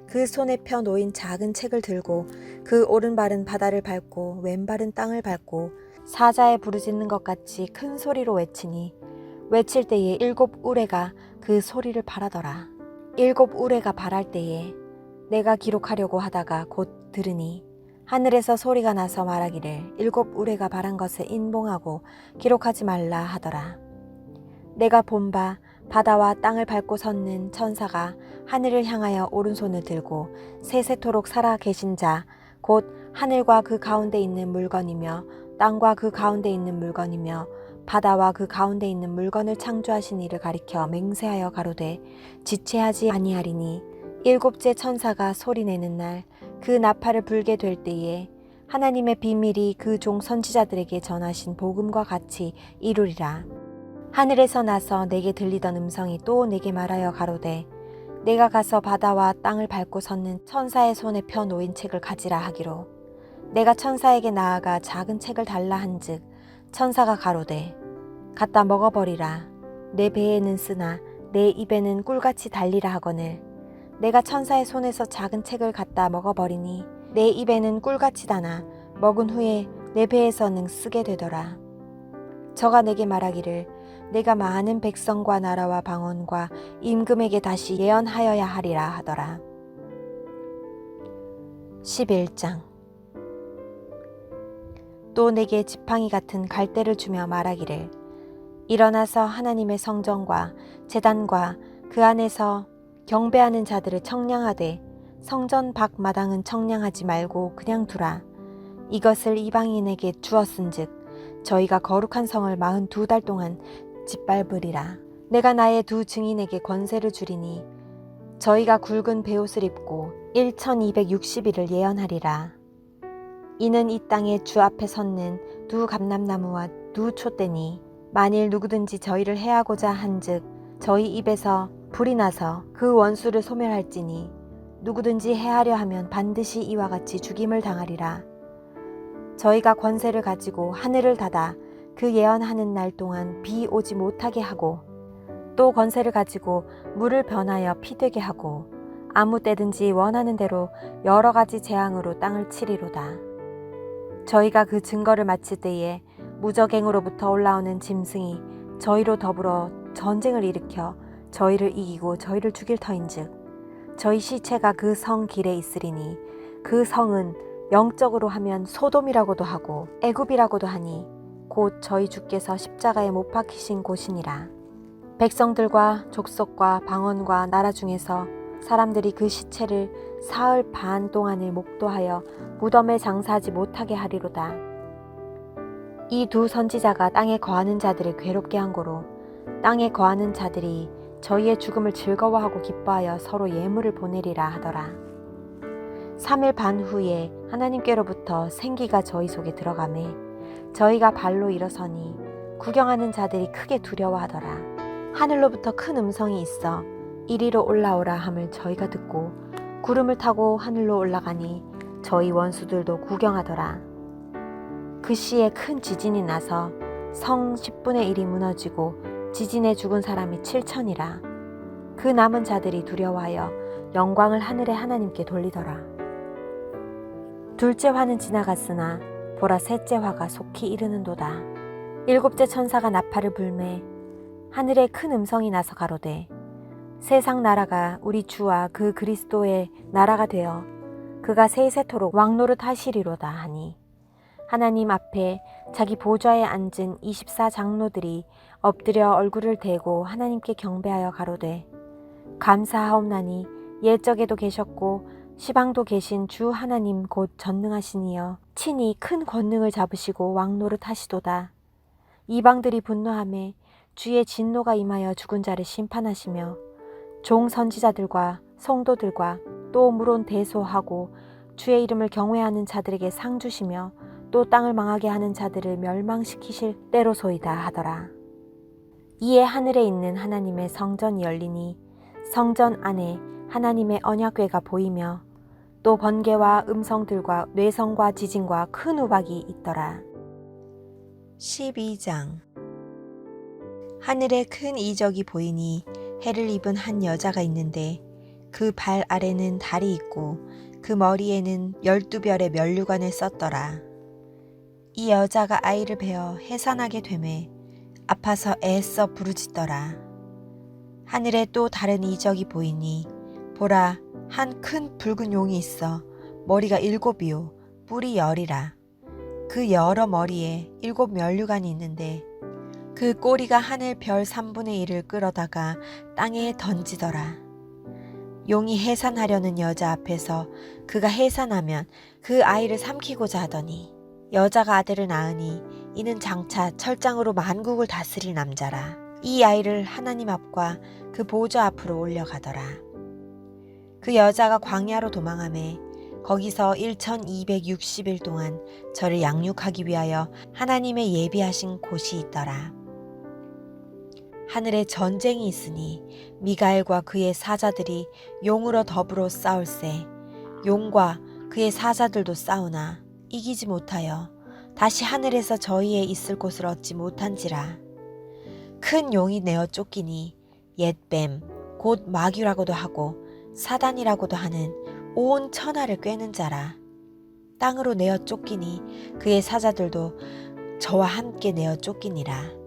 그 손에 펴 놓인 작은 책을 들고 그 오른발은 바다를 밟고 왼발은 땅을 밟고 사자의 부르짖는 것 같이 큰 소리로 외치니 외칠 때에 7 우레가 그 소리를 발하더라. 7 우레가 발할 때에 내가 기록하려고 하다가 곧 들으니 하늘에서 소리가 나서 말하기를 7 우레가 발한 것을 인봉하고 기록하지 말라 하더라. 내가 본 바 바다와 땅을 밟고 섰는 천사가 하늘을 향하여 오른손을 들고 세세토록 살아 계신 자 곧 하늘과 그 가운데 있는 물건이며 땅과 그 가운데 있는 물건이며 바다와 그 가운데 있는 물건을 창조하신 이를 가리켜 맹세하여 가로되 지체하지 아니하리니 7째 천사가 소리내는 날 그 나팔을 불게 될 때에 하나님의 비밀이 그 종 선지자들에게 전하신 복음과 같이 이루리라. 하늘에서 나서 내게 들리던 음성이 또 내게 말하여 가로되 내가 가서 바다와 땅을 밟고 섰는 천사의 손에 펴 놓인 책을 가지라 하기로 내가 천사에게 나아가 작은 책을 달라 한즉 천사가 가로되 갖다 먹어버리라. 내 배에는 쓰나 내 입에는 꿀같이 달리라 하거늘 내가 천사의 손에서 작은 책을 갖다 먹어버리니 내 입에는 꿀같이 다나 먹은 후에 내 배에서는 쓰게 되더라. 저가 내게 말하기를 내가 많은 백성과 나라와 방언과 임금에게 다시 예언하여야 하리라 하더라. 11장. 또 내게 지팡이 같은 갈대를 주며 말하기를 일어나서 하나님의 성전과 제단과 그 안에서 경배하는 자들을 청량하되 성전 밖 마당은 청량하지 말고 그냥 두라. 이것을 이방인에게 주었은즉 저희가 거룩한 성을 42달 동안 짓밟으리라. 내가 나의 2 증인에게 권세를 주리니 저희가 굵은 베옷을 입고 1260일을 예언하리라. 이는 이 땅에 주 앞에 섰는 2 감람나무와 2 촛대니 만일 누구든지 저희를 해하고자 한즉 저희 입에서 불이 나서 그 원수를 소멸할지니 누구든지 해하려 하면 반드시 이와 같이 죽임을 당하리라. 저희가 권세를 가지고 하늘을 닫아 그 예언하는 날 동안 비 오지 못하게 하고 또 권세를 가지고 물을 변하여 피 되게 하고 아무 때든지 원하는 대로 여러 가지 재앙으로 땅을 치리로다. 저희가 그 증거를 마칠 때에 무적행으로부터 올라오는 짐승이 저희로 더불어 전쟁을 일으켜 저희를 이기고 저희를 죽일 터인즉 저희 시체가 그 성 길에 있으리니 그 성은 영적으로 하면 소돔이라고도 하고 애굽이라고도 하니 곧 저희 주께서 십자가에 못 박히신 곳이니라. 백성들과 족속과 방언과 나라 중에서 사람들이 그 시체를 사흘 반 동안을 목도하여 무덤에 장사하지 못하게 하리로다. 이 두 선지자가 땅에 거하는 자들을 괴롭게 한 고로 땅에 거하는 자들이 저희의 죽음을 즐거워하고 기뻐하여 서로 예물을 보내리라 하더라. 3일 반 후에 하나님께로부터 생기가 저희 속에 들어가매 저희가 발로 일어서니 구경하는 자들이 크게 두려워하더라. 하늘로부터 큰 음성이 있어 이리로 올라오라 함을 저희가 듣고 구름을 타고 하늘로 올라가니 저희 원수들도 구경하더라. 그 시에 큰 지진이 나서 성 10분의 1이 무너지고 지진에 죽은 사람이 7천이라. 그 남은 자들이 두려워하여 영광을 하늘의 하나님께 돌리더라. 둘째 화는 지나갔으나 보라 셋째 화가 속히 이르는도다. 일곱째 천사가 나팔을 불매 하늘에 큰 음성이 나서 가로되 세상 나라가 우리 주와 그 그리스도의 나라가 되어 그가 세세토록 왕노릇 하시리로다 하니 하나님 앞에 자기 보좌에 앉은 24장로들이 엎드려 얼굴을 대고 하나님께 경배하여 가로되 감사하옵나니 옛적에도 계셨고 시방도 계신 주 하나님 곧 전능하시니여 친히 큰 권능을 잡으시고 왕노릇 하시도다. 이방들이 분노하매 주의 진노가 임하여 죽은 자를 심판하시며 종 선지자들과 성도들과 또 물론 대소하고 주의 이름을 경외하는 자들에게 상 주시며 또 땅을 망하게 하는 자들을 멸망시키실 때로소이다 하더라. 이에 하늘에 있는 하나님의 성전이 열리니 성전 안에 하나님의 언약궤가 보이며 또 번개와 음성들과 뇌성과 지진과 큰 우박이 있더라. 12장 하늘에 큰 이적이 보이니 해를 입은 한 여자가 있는데 그 발 아래는 달이 있고 그 머리에는 12별의 면류관을 썼더라. 이 여자가 아이를 베어 해산하게 되매 아파서 애써 부르짖더라. 하늘에 또 다른 이적이 보이니 보라 한 큰 붉은 용이 있어 머리가 7이요 뿔이 10이라. 그 여러 머리에 7 면류관이 있는데 그 꼬리가 하늘 별 3분의 1을 끌어다가 땅에 던지더라. 용이 해산하려는 여자 앞에서 그가 해산하면 그 아이를 삼키고자 하더니 여자가 아들을 낳으니 이는 장차 철장으로 만국을 다스릴 남자라. 이 아이를 하나님 앞과 그 보좌 앞으로 올려가더라. 그 여자가 광야로 도망하매 거기서 1260일 동안 저를 양육하기 위하여 하나님의 예비하신 곳이 있더라. 하늘에 전쟁이 있으니 미가엘과 그의 사자들이 용으로 더불어 싸울세. 용과 그의 사자들도 싸우나 이기지 못하여 다시 하늘에서 저희의 있을 곳을 얻지 못한지라. 큰 용이 내어 쫓기니 옛뱀 곧 마귀라고도 하고 사단이라고도 하는 온 천하를 꿰는 자라. 땅으로 내어 쫓기니 그의 사자들도 저와 함께 내어 쫓기니라.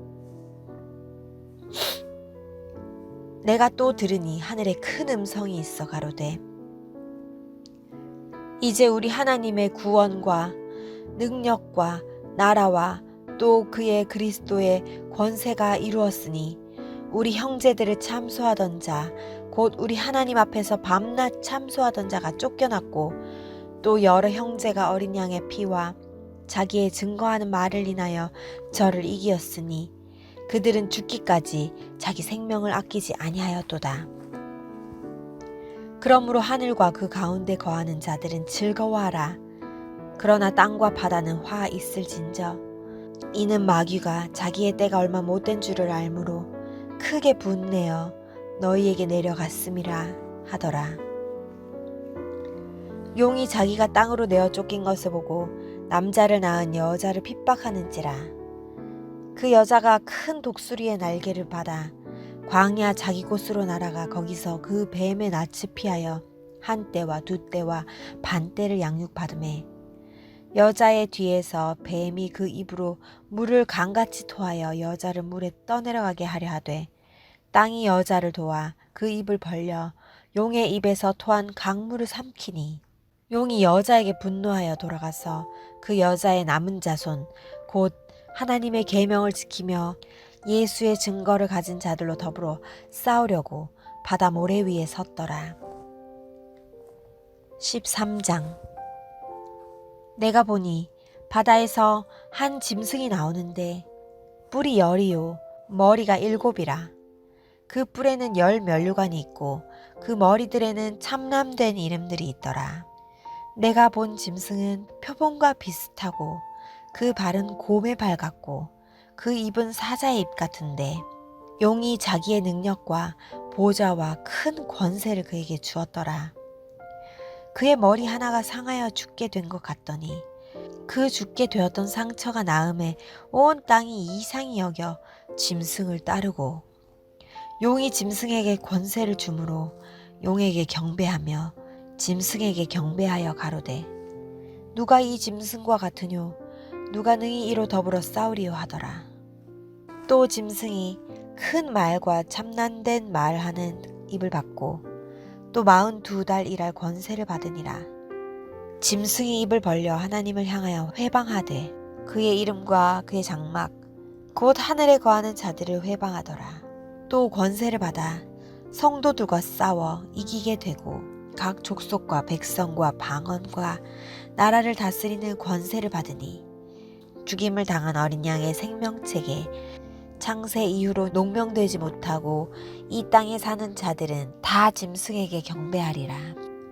내가 또 들으니 하늘에 큰 음성이 있어 가로되 이제 우리 하나님의 구원과 능력과 나라와 또 그의 그리스도의 권세가 이루었으니 우리 형제들을 참소하던 자 곧 우리 하나님 앞에서 밤낮 참소하던 자가 쫓겨났고 또 여러 형제가 어린 양의 피와 자기의 증거하는 말을 인하여 저를 이기었으니 그들은 죽기까지 자기 생명을 아끼지 아니하였도다. 그러므로 하늘과 그 가운데 거하는 자들은 즐거워하라. 그러나 땅과 바다는 화 있을진저 이는 마귀가 자기의 때가 얼마 못된 줄을 알므로 크게 분내어 너희에게 내려갔음이라 하더라. 용이 자기가 땅으로 내어 쫓긴 것을 보고 남자를 낳은 여자를 핍박하는지라. 그 여자가 큰 독수리의 날개를 받아 광야 자기 곳으로 날아가 거기서 그 뱀의 낯을 피하여 한 떼와 두 떼와 반 떼를 양육받으매 여자의 뒤에서 뱀이 그 입으로 물을 강같이 토하여 여자를 물에 떠내려가게 하려 하되 땅이 여자를 도와 그 입을 벌려 용의 입에서 토한 강물을 삼키니 용이 여자에게 분노하여 돌아가서 그 여자의 남은 자손 곧 하나님의 계명을 지키며 예수의 증거를 가진 자들로 더불어 싸우려고 바다 모래 위에 섰더라. 13장. 내가 보니 바다에서 한 짐승이 나오는데 뿔이 10이요 머리가 7이라. 그 뿔에는 10 면류관이 있고 그 머리들에는 참남된 이름들이 있더라. 내가 본 짐승은 표범과 비슷하고 그 발은 곰의 발 같고 그 입은 사자의 입 같은데 용이 자기의 능력과 보좌와 큰 권세를 그에게 주었더라. 그의 머리 하나가 상하여 죽게 된 것 같더니 그 죽게 되었던 상처가 나음에 온 땅이 이상히 여겨 짐승을 따르고 용이 짐승에게 권세를 주므로 용에게 경배하며 짐승에게 경배하여 가로되 누가 이 짐승과 같으뇨 누가 능히 이로 더불어 싸우리요 하더라. 또 짐승이 큰 말과 참난된 말하는 입을 받고 또 42달 일할 권세를 받으니라. 짐승이 입을 벌려 하나님을 향하여 회방하되 그의 이름과 그의 장막 곧 하늘에 거하는 자들을 회방하더라. 또 권세를 받아 성도들과 싸워 이기게 되고 각 족속과 백성과 방언과 나라를 다스리는 권세를 받으니 죽임을 당한 어린 양의 생명책에 창세 이후로 농명되지 못하고 이 땅에 사는 자들은 다 짐승에게 경배하리라.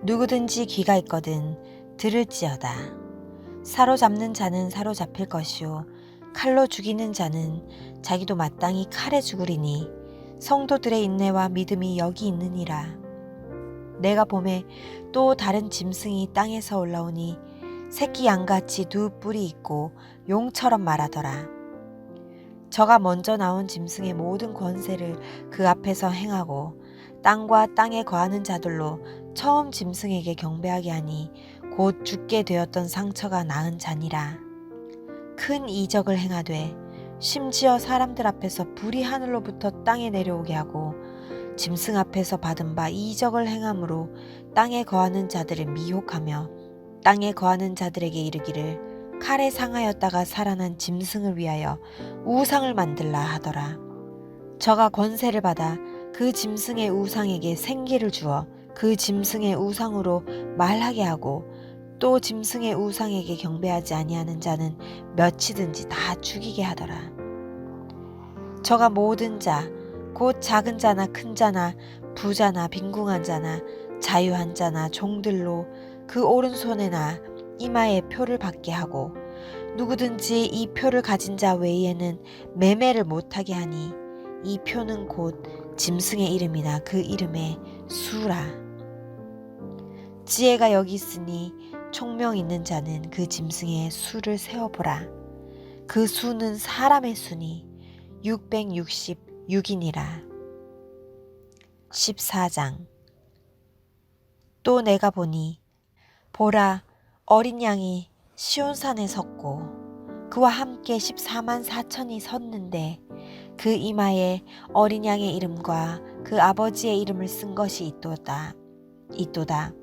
누구든지 귀가 있거든 들을지어다. 사로잡는 자는 사로잡힐 것이요 칼로 죽이는 자는 자기도 마땅히 칼에 죽으리니 성도들의 인내와 믿음이 여기 있느니라. 내가 보매 또 다른 짐승이 땅에서 올라오니 새끼 양같이 두 뿔이 있고 용처럼 말하더라. 저가 먼저 나온 짐승의 모든 권세를 그 앞에서 행하고 땅과 땅에 거하는 자들로 처음 짐승에게 경배하게 하니 곧 죽게 되었던 상처가 나은 자니라. 큰 이적을 행하되 심지어 사람들 앞에서 불이 하늘로부터 땅에 내려오게 하고 짐승 앞에서 받은 바 이적을 행함으로 땅에 거하는 자들을 미혹하며 땅에 거하는 자들에게 이르기를 칼에 상하였다가 살아난 짐승을 위하여 우상을 만들라 하더라. 저가 권세를 받아 그 짐승의 우상에게 생기를 주어 그 짐승의 우상으로 말하게 하고 또 짐승의 우상에게 경배하지 아니하는 자는 몇이든지 다 죽이게 하더라. 저가 모든 자 곧 작은 자나 큰 자나 부자나 빈궁한 자나 자유한 자나 종들로 그 오른손에나 이마에 표를 받게 하고 누구든지 이 표를 가진 자 외에는 매매를 못하게 하니 이 표는 곧 짐승의 이름이나 그 이름의 수라. 지혜가 여기 있으니 총명 있는 자는 그 짐승의 수를 세어보라. 그 수는 사람의 수니 666이니라. 14장. 또 내가 보니 보라 어린 양이 시온산에 섰고 그와 함께 14만 4천이 섰는데 그 이마에 어린 양의 이름과 그 아버지의 이름을 쓴 것이 있도다.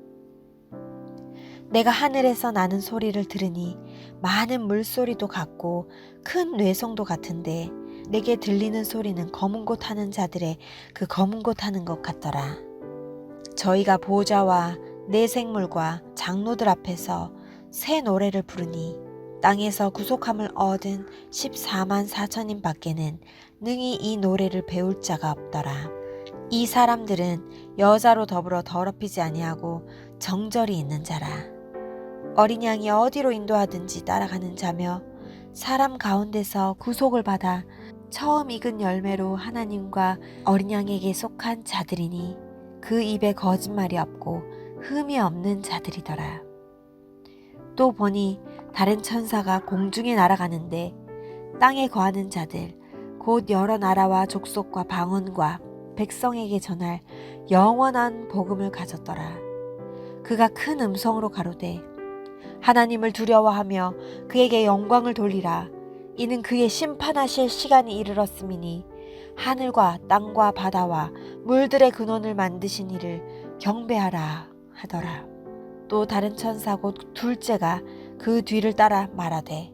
내가 하늘에서 나는 소리를 들으니 많은 물소리도 같고 큰 뇌성도 같은데 내게 들리는 소리는 검은 곳 하는 자들의 그 검은 곳 하는 것 같더라. 저희가 보좌와 내 생물과 장로들 앞에서 새 노래를 부르니 땅에서 구속함을 얻은 14만 4천인 밖에는 능히 이 노래를 배울 자가 없더라. 이 사람들은 여자로 더불어 더럽히지 아니하고 정절이 있는 자라. 어린 양이 어디로 인도하든지 따라가는 자며 사람 가운데서 구속을 받아 처음 익은 열매로 하나님과 어린 양에게 속한 자들이니 그 입에 거짓말이 없고 흠이 없는 자들이더라. 또 보니 다른 천사가 공중에 날아가는데 땅에 거하는 자들 곧 여러 나라와 족속과 방언과 백성에게 전할 영원한 복음을 가졌더라. 그가 큰 음성으로 가로되 하나님을 두려워하며 그에게 영광을 돌리라. 이는 그의 심판하실 시간이 이르렀음이니 하늘과 땅과 바다와 물들의 근원을 만드신 이를 경배하라 하더라. 또 다른 천사 곧 둘째가 그 뒤를 따라 말하되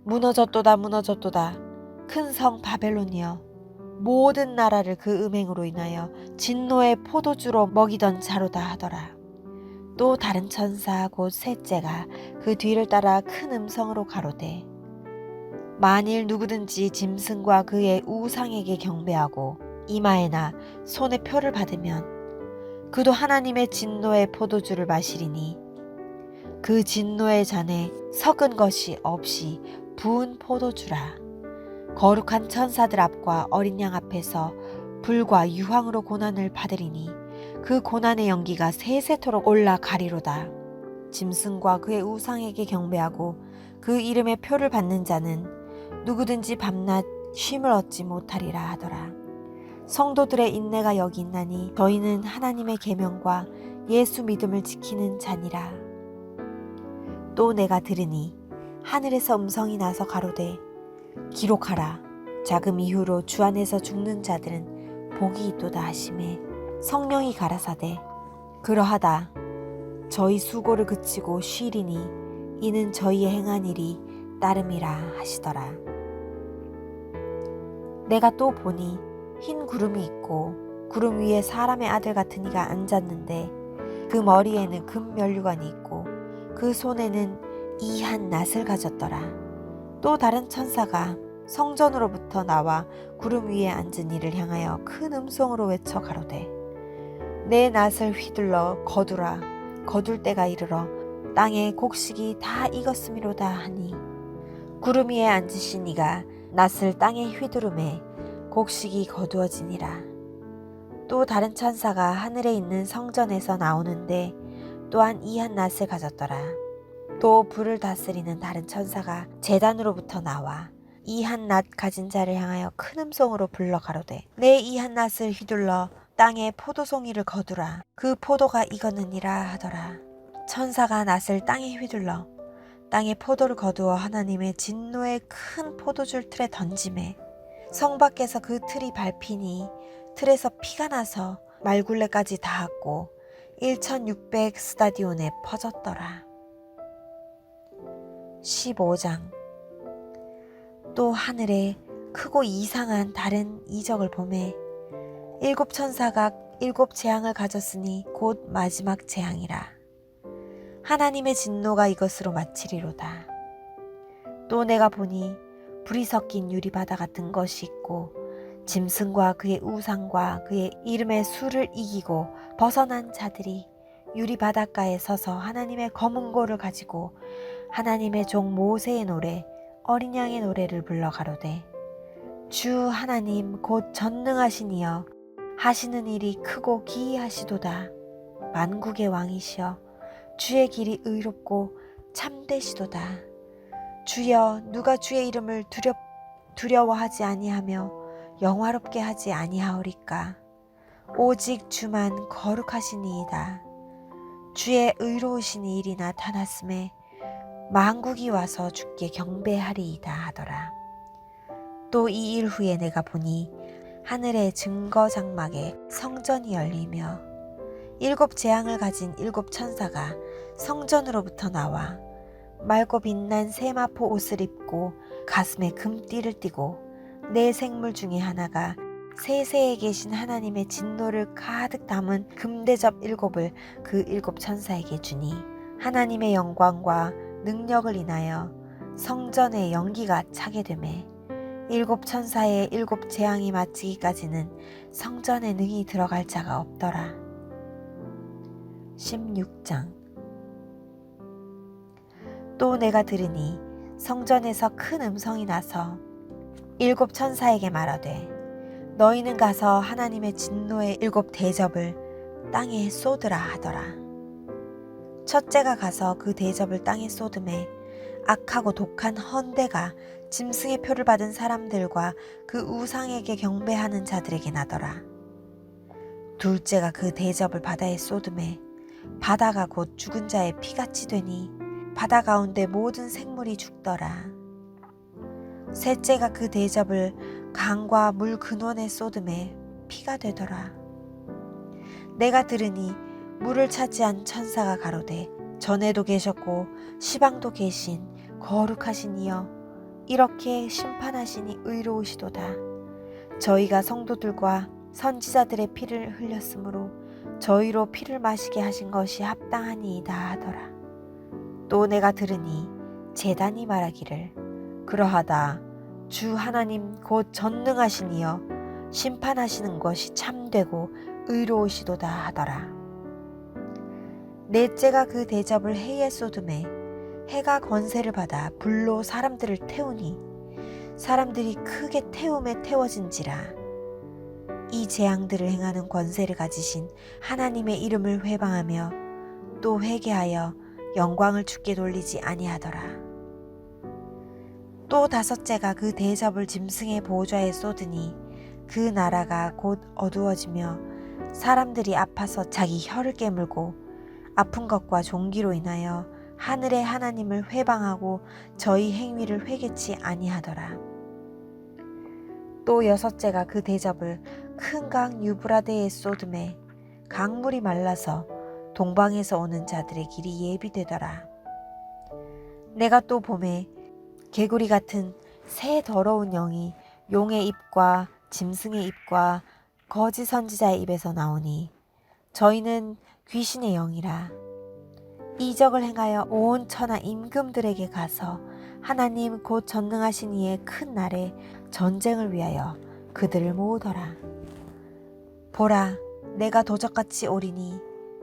무너졌도다 무너졌도다 큰 성 바벨론이여 모든 나라를 그 음행으로 인하여 진노의 포도주로 먹이던 자로다 하더라. 또 다른 천사 곧 셋째가 그 뒤를 따라 큰 음성으로 가로되 만일 누구든지 짐승과 그의 우상에게 경배하고 이마에나 손에 표를 받으면 그도 하나님의 진노의 포도주를 마시리니 그 진노의 잔에 섞은 것이 없이 부은 포도주라. 거룩한 천사들 앞과 어린 양 앞에서 불과 유황으로 고난을 받으리니 그 고난의 연기가 세세토록 올라가리로다. 짐승과 그의 우상에게 경배하고 그 이름의 표를 받는 자는 누구든지 밤낮 쉼을 얻지 못하리라 하더라. 성도들의 인내가 여기 있나니 저희는 하나님의 계명과 예수 믿음을 지키는 자니라. 또 내가 들으니 하늘에서 음성이 나서 가로되 기록하라. 자금 이후로 주 안에서 죽는 자들은 복이 있도다 하시매 성령이 가라사대 그러하다. 저희 수고를 그치고 쉬리니 이는 저희의 행한 일이 따름이라 하시더라. 내가 또 보니 흰 구름이 있고 구름 위에 사람의 아들 같은 이가 앉았는데 그 머리에는 금 면류관이 있고 그 손에는 이한 낫을 가졌더라. 또 다른 천사가 성전으로부터 나와 구름 위에 앉은 이를 향하여 큰 음성으로 외쳐 가로되 내 낫을 휘둘러 거두라. 거둘 때가 이르러 땅의 곡식이 다 익었음이로다 하니 구름 위에 앉으신 이가 낫을 땅에 휘두르매 곡식이 거두어지니라. 또 다른 천사가 하늘에 있는 성전에서 나오는데 또한 이한 낫을 가졌더라. 또 불을 다스리는 다른 천사가 제단으로부터 나와 이 한 낫 가진 자를 향하여 큰 음성으로 불러 가로되 내 이 한 낫을 휘둘러 땅에 포도송이를 거두라. 그 포도가 익었느니라 하더라. 천사가 낫을 땅에 휘둘러 땅에 포도를 거두어 하나님의 진노의 큰 포도줄 틀에 던지매 성 밖에서 그 틀이 밟히니 틀에서 피가 나서 말굴레까지 닿았고 1600 스타디온에 퍼졌더라. 15장. 또 하늘에 크고 이상한 다른 이적을 보매 일곱 천사가 일곱 재앙을 가졌으니 곧 마지막 재앙이라. 하나님의 진노가 이것으로 마치리로다. 또 내가 보니 불이 섞인 유리바다 같은 것이 있고 짐승과 그의 우상과 그의 이름의 수를 이기고 벗어난 자들이 유리바닷가에 서서 하나님의 검은 고를 가지고 하나님의 종 모세의 노래 어린 양의 노래를 불러 가로되 주 하나님 곧 전능하신 이여 하시는 일이 크고 기이하시도다. 만국의 왕이시여 주의 길이 의롭고 참되시도다. 주여 누가 주의 이름을 두려워하지 아니하며 영화롭게 하지 아니하오리까. 오직 주만 거룩하시니이다. 주의 의로우신 일이 나타났음에 만국이 와서 주께 경배하리이다 하더라. 또 이 일 후에 내가 보니 하늘의 증거 장막에 성전이 열리며 일곱 재앙을 가진 일곱 천사가 성전으로부터 나와 맑고 빛난 세마포 옷을 입고 가슴에 금띠를 띠고 네 생물 중에 하나가 세세에 계신 하나님의 진노를 가득 담은 금대접 일곱을 그 일곱 천사에게 주니 하나님의 영광과 능력을 인하여 성전의 연기가 차게 되매 일곱 천사의 일곱 재앙이 마치기까지는 성전에 능히 들어갈 자가 없더라. 16장. 또 내가 들으니 성전에서 큰 음성이 나서 일곱 천사에게 말하되 너희는 가서 하나님의 진노의 일곱 대접을 땅에 쏟으라 하더라. 첫째가 가서 그 대접을 땅에 쏟음에 악하고 독한 헌대가 짐승의 표를 받은 사람들과 그 우상에게 경배하는 자들에게 나더라. 둘째가 그 대접을 바다에 쏟음에 바다가 곧 죽은 자의 피같이 되니 바다 가운데 모든 생물이 죽더라. 셋째가 그 대접을 강과 물 근원에 쏟음에 피가 되더라. 내가 들으니 물을 차지한 천사가 가로되 전에도 계셨고 시방도 계신 거룩하신 이여 이렇게 심판하시니 의로우시도다. 저희가 성도들과 선지자들의 피를 흘렸으므로 저희로 피를 마시게 하신 것이 합당하니이다 하더라. 또 내가 들으니 제단이 말하기를 그러하다. 주 하나님 곧 전능하신 이여 심판하시는 것이 참되고 의로우시도다 하더라. 넷째가 그 대접을 해에 쏟음에 해가 권세를 받아 불로 사람들을 태우니 사람들이 크게 태움에 태워진지라. 이 재앙들을 행하는 권세를 가지신 하나님의 이름을 회방하며 또 회개하여 영광을 주께 돌리지 아니하더라. 또 다섯째가 그 대접을 짐승의 보좌에 쏟으니 그 나라가 곧 어두워지며 사람들이 아파서 자기 혀를 깨물고 아픈 것과 종기로 인하여 하늘의 하나님을 회방하고 저희 행위를 회개치 아니하더라. 또 여섯째가 그 대접을 큰 강 유브라데에 쏟음에 강물이 말라서 동방에서 오는 자들의 길이 예비되더라. 내가 또 봄에 개구리 같은 새 더러운 영이 용의 입과 짐승의 입과 거짓 선지자의 입에서 나오니 저희는 귀신의 영이라. 이적을 행하여 온 천하 임금들에게 가서 하나님 곧 전능하신 이의 큰 날에 전쟁을 위하여 그들을 모으더라. 보라, 내가 도적같이 오리니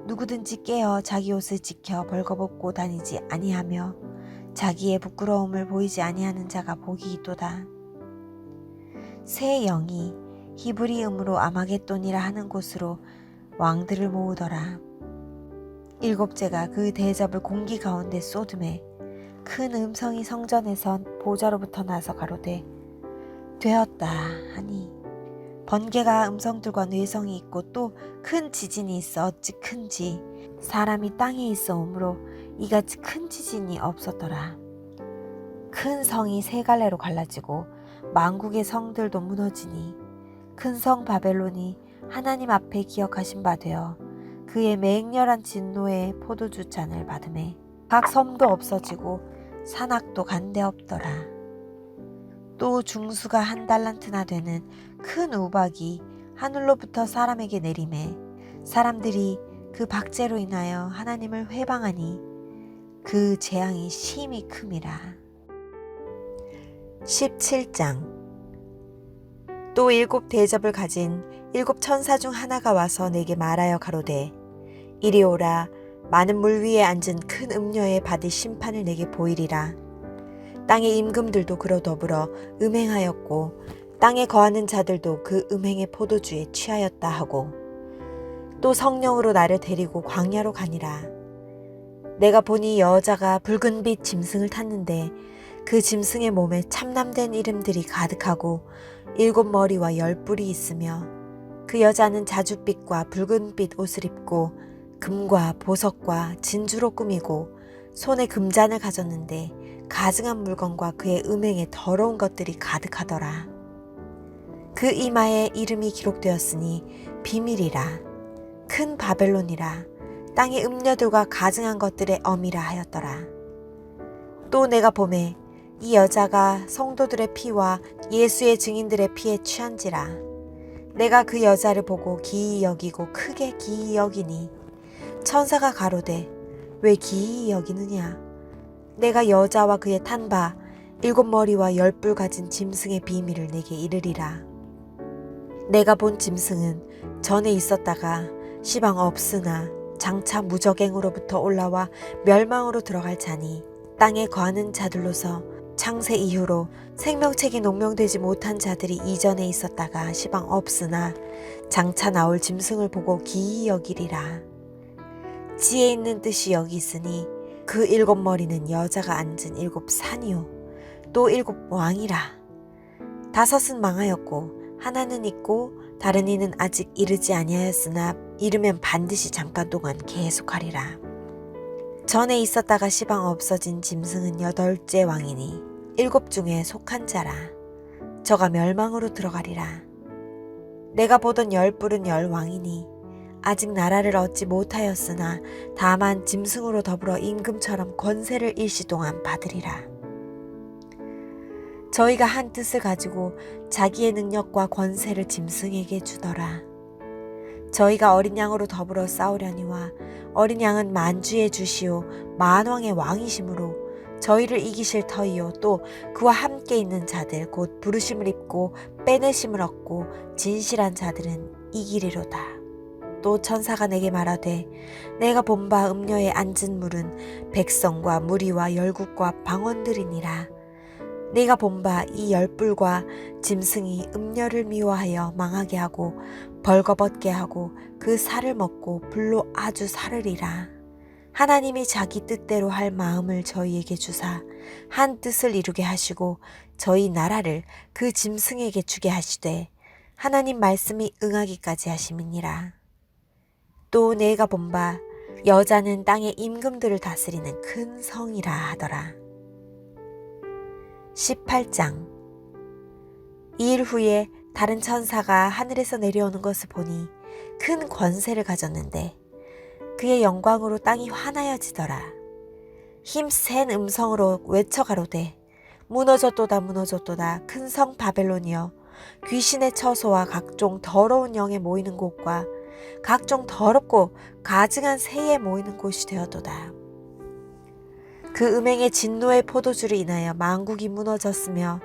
누구든지 깨어 자기 옷을 지켜 벌거벗고 다니지 아니하며 자기의 부끄러움을 보이지 아니하는 자가 복이 있도다. 새 영이 히브리음으로 아마겟돈이라 하는 곳으로 왕들을 모으더라. 일곱째가 그 대접을 공기 가운데 쏟음에 큰 음성이 성전에서 보좌로부터 나서 가로되 되었다 하니 번개가 음성들과 뇌성이 있고 또 큰 지진이 있어 어찌 큰지 사람이 땅에 있어 오므로 이같이 큰 지진이 없었더라. 큰 성이 세 갈래로 갈라지고 만국의 성들도 무너지니 큰 성 바벨론이 하나님 앞에 기억하신 바 되어 그의 맹렬한 진노의 포도주 잔을 받음에 각 섬도 없어지고 산악도 간데 없더라. 또 중수가 한 달란트나 되는 큰 우박이 하늘로부터 사람에게 내리매 사람들이 그 박제로 인하여 하나님을 회방하니 그 재앙이 심히 큼이라. 17장. 또 일곱 대접을 가진 일곱 천사 중 하나가 와서 내게 말하여 가로되 이리 오라. 많은 물 위에 앉은 큰 음녀의 받을 심판을 내게 보이리라. 땅의 임금들도 그로 더불어 음행하였고 땅에 거하는 자들도 그 음행의 포도주에 취하였다 하고 또 성령으로 나를 데리고 광야로 가니라. 내가 보니 여자가 붉은빛 짐승을 탔는데 그 짐승의 몸에 참남된 이름들이 가득하고 일곱 머리와 열 뿔이 있으며 그 여자는 자줏빛과 붉은빛 옷을 입고 금과 보석과 진주로 꾸미고 손에 금잔을 가졌는데 가증한 물건과 그의 음행에 더러운 것들이 가득하더라. 그 이마에 이름이 기록되었으니 비밀이라. 큰 바벨론이라. 땅의 음녀들과 가증한 것들의 어미라 하였더라. 또 내가 보매 이 여자가 성도들의 피와 예수의 증인들의 피에 취한지라. 내가 그 여자를 보고 기이 여기고 크게 기이 여기니 천사가 가로되 왜 기이 여기느냐. 내가 여자와 그의 탄 바 일곱 머리와 열 뿔 가진 짐승의 비밀을 내게 이르리라. 내가 본 짐승은 전에 있었다가 시방 없으나 장차 무적행으로부터 올라와 멸망으로 들어갈 자니 땅에 거하는 자들로서 창세 이후로 생명책이 농명되지 못한 자들이 이전에 있었다가 시방 없으나 장차 나올 짐승을 보고 기이 여기리라. 지혜 있는 뜻이 여기 있으니 그 7머리는 여자가 앉은 7산이요 또 7왕이라. 5은 망하였고 하나는 있고 다른 이는 아직 이르지 아니하였으나 이르면 반드시 잠깐 동안 계속하리라. 전에 있었다가 시방 없어진 짐승은 8째 왕이니 7 중에 속한 자라. 저가 멸망으로 들어가리라. 내가 보던 10뿔은 10왕이니 아직 나라를 얻지 못하였으나 다만 짐승으로 더불어 임금처럼 권세를 일시 동안 받으리라. 저희가 한 뜻을 가지고 자기의 능력과 권세를 짐승에게 주더라. 저희가 어린 양으로 더불어 싸우려니와 어린 양은 만주의 주시오 만왕의 왕이시므로 저희를 이기실 터이요 또 그와 함께 있는 자들 곧 부르심을 입고 빼내심을 얻고 진실한 자들은 이기리로다. 또 천사가 내게 말하되 내가 본 바 음녀에 앉은 물은 백성과 무리와 열국과 방언들이니라. 내가 본 바 이 10뿔과 짐승이 음녀를 미워하여 망하게 하고 벌거벗게 하고 그 살을 먹고 불로 아주 사르리라. 하나님이 자기 뜻대로 할 마음을 저희에게 주사 한 뜻을 이루게 하시고 저희 나라를 그 짐승에게 주게 하시되 하나님 말씀이 응하기까지 하심이니라. 또 내가 본 바 여자는 땅의 임금들을 다스리는 큰 성이라 하더라. 18장. 이 일 후에 다른 천사가 하늘에서 내려오는 것을 보니 큰 권세를 가졌는데 그의 영광으로 땅이 환하여지더라. 힘센 음성으로 외쳐가로되 무너졌도다 무너졌도다 큰 성 바벨론이여 귀신의 처소와 각종 더러운 영에 모이는 곳과 각종 더럽고 가증한 새에 모이는 곳이 되었도다. 그 음행의 진노의 포도주를 인하여 만국이 무너졌으며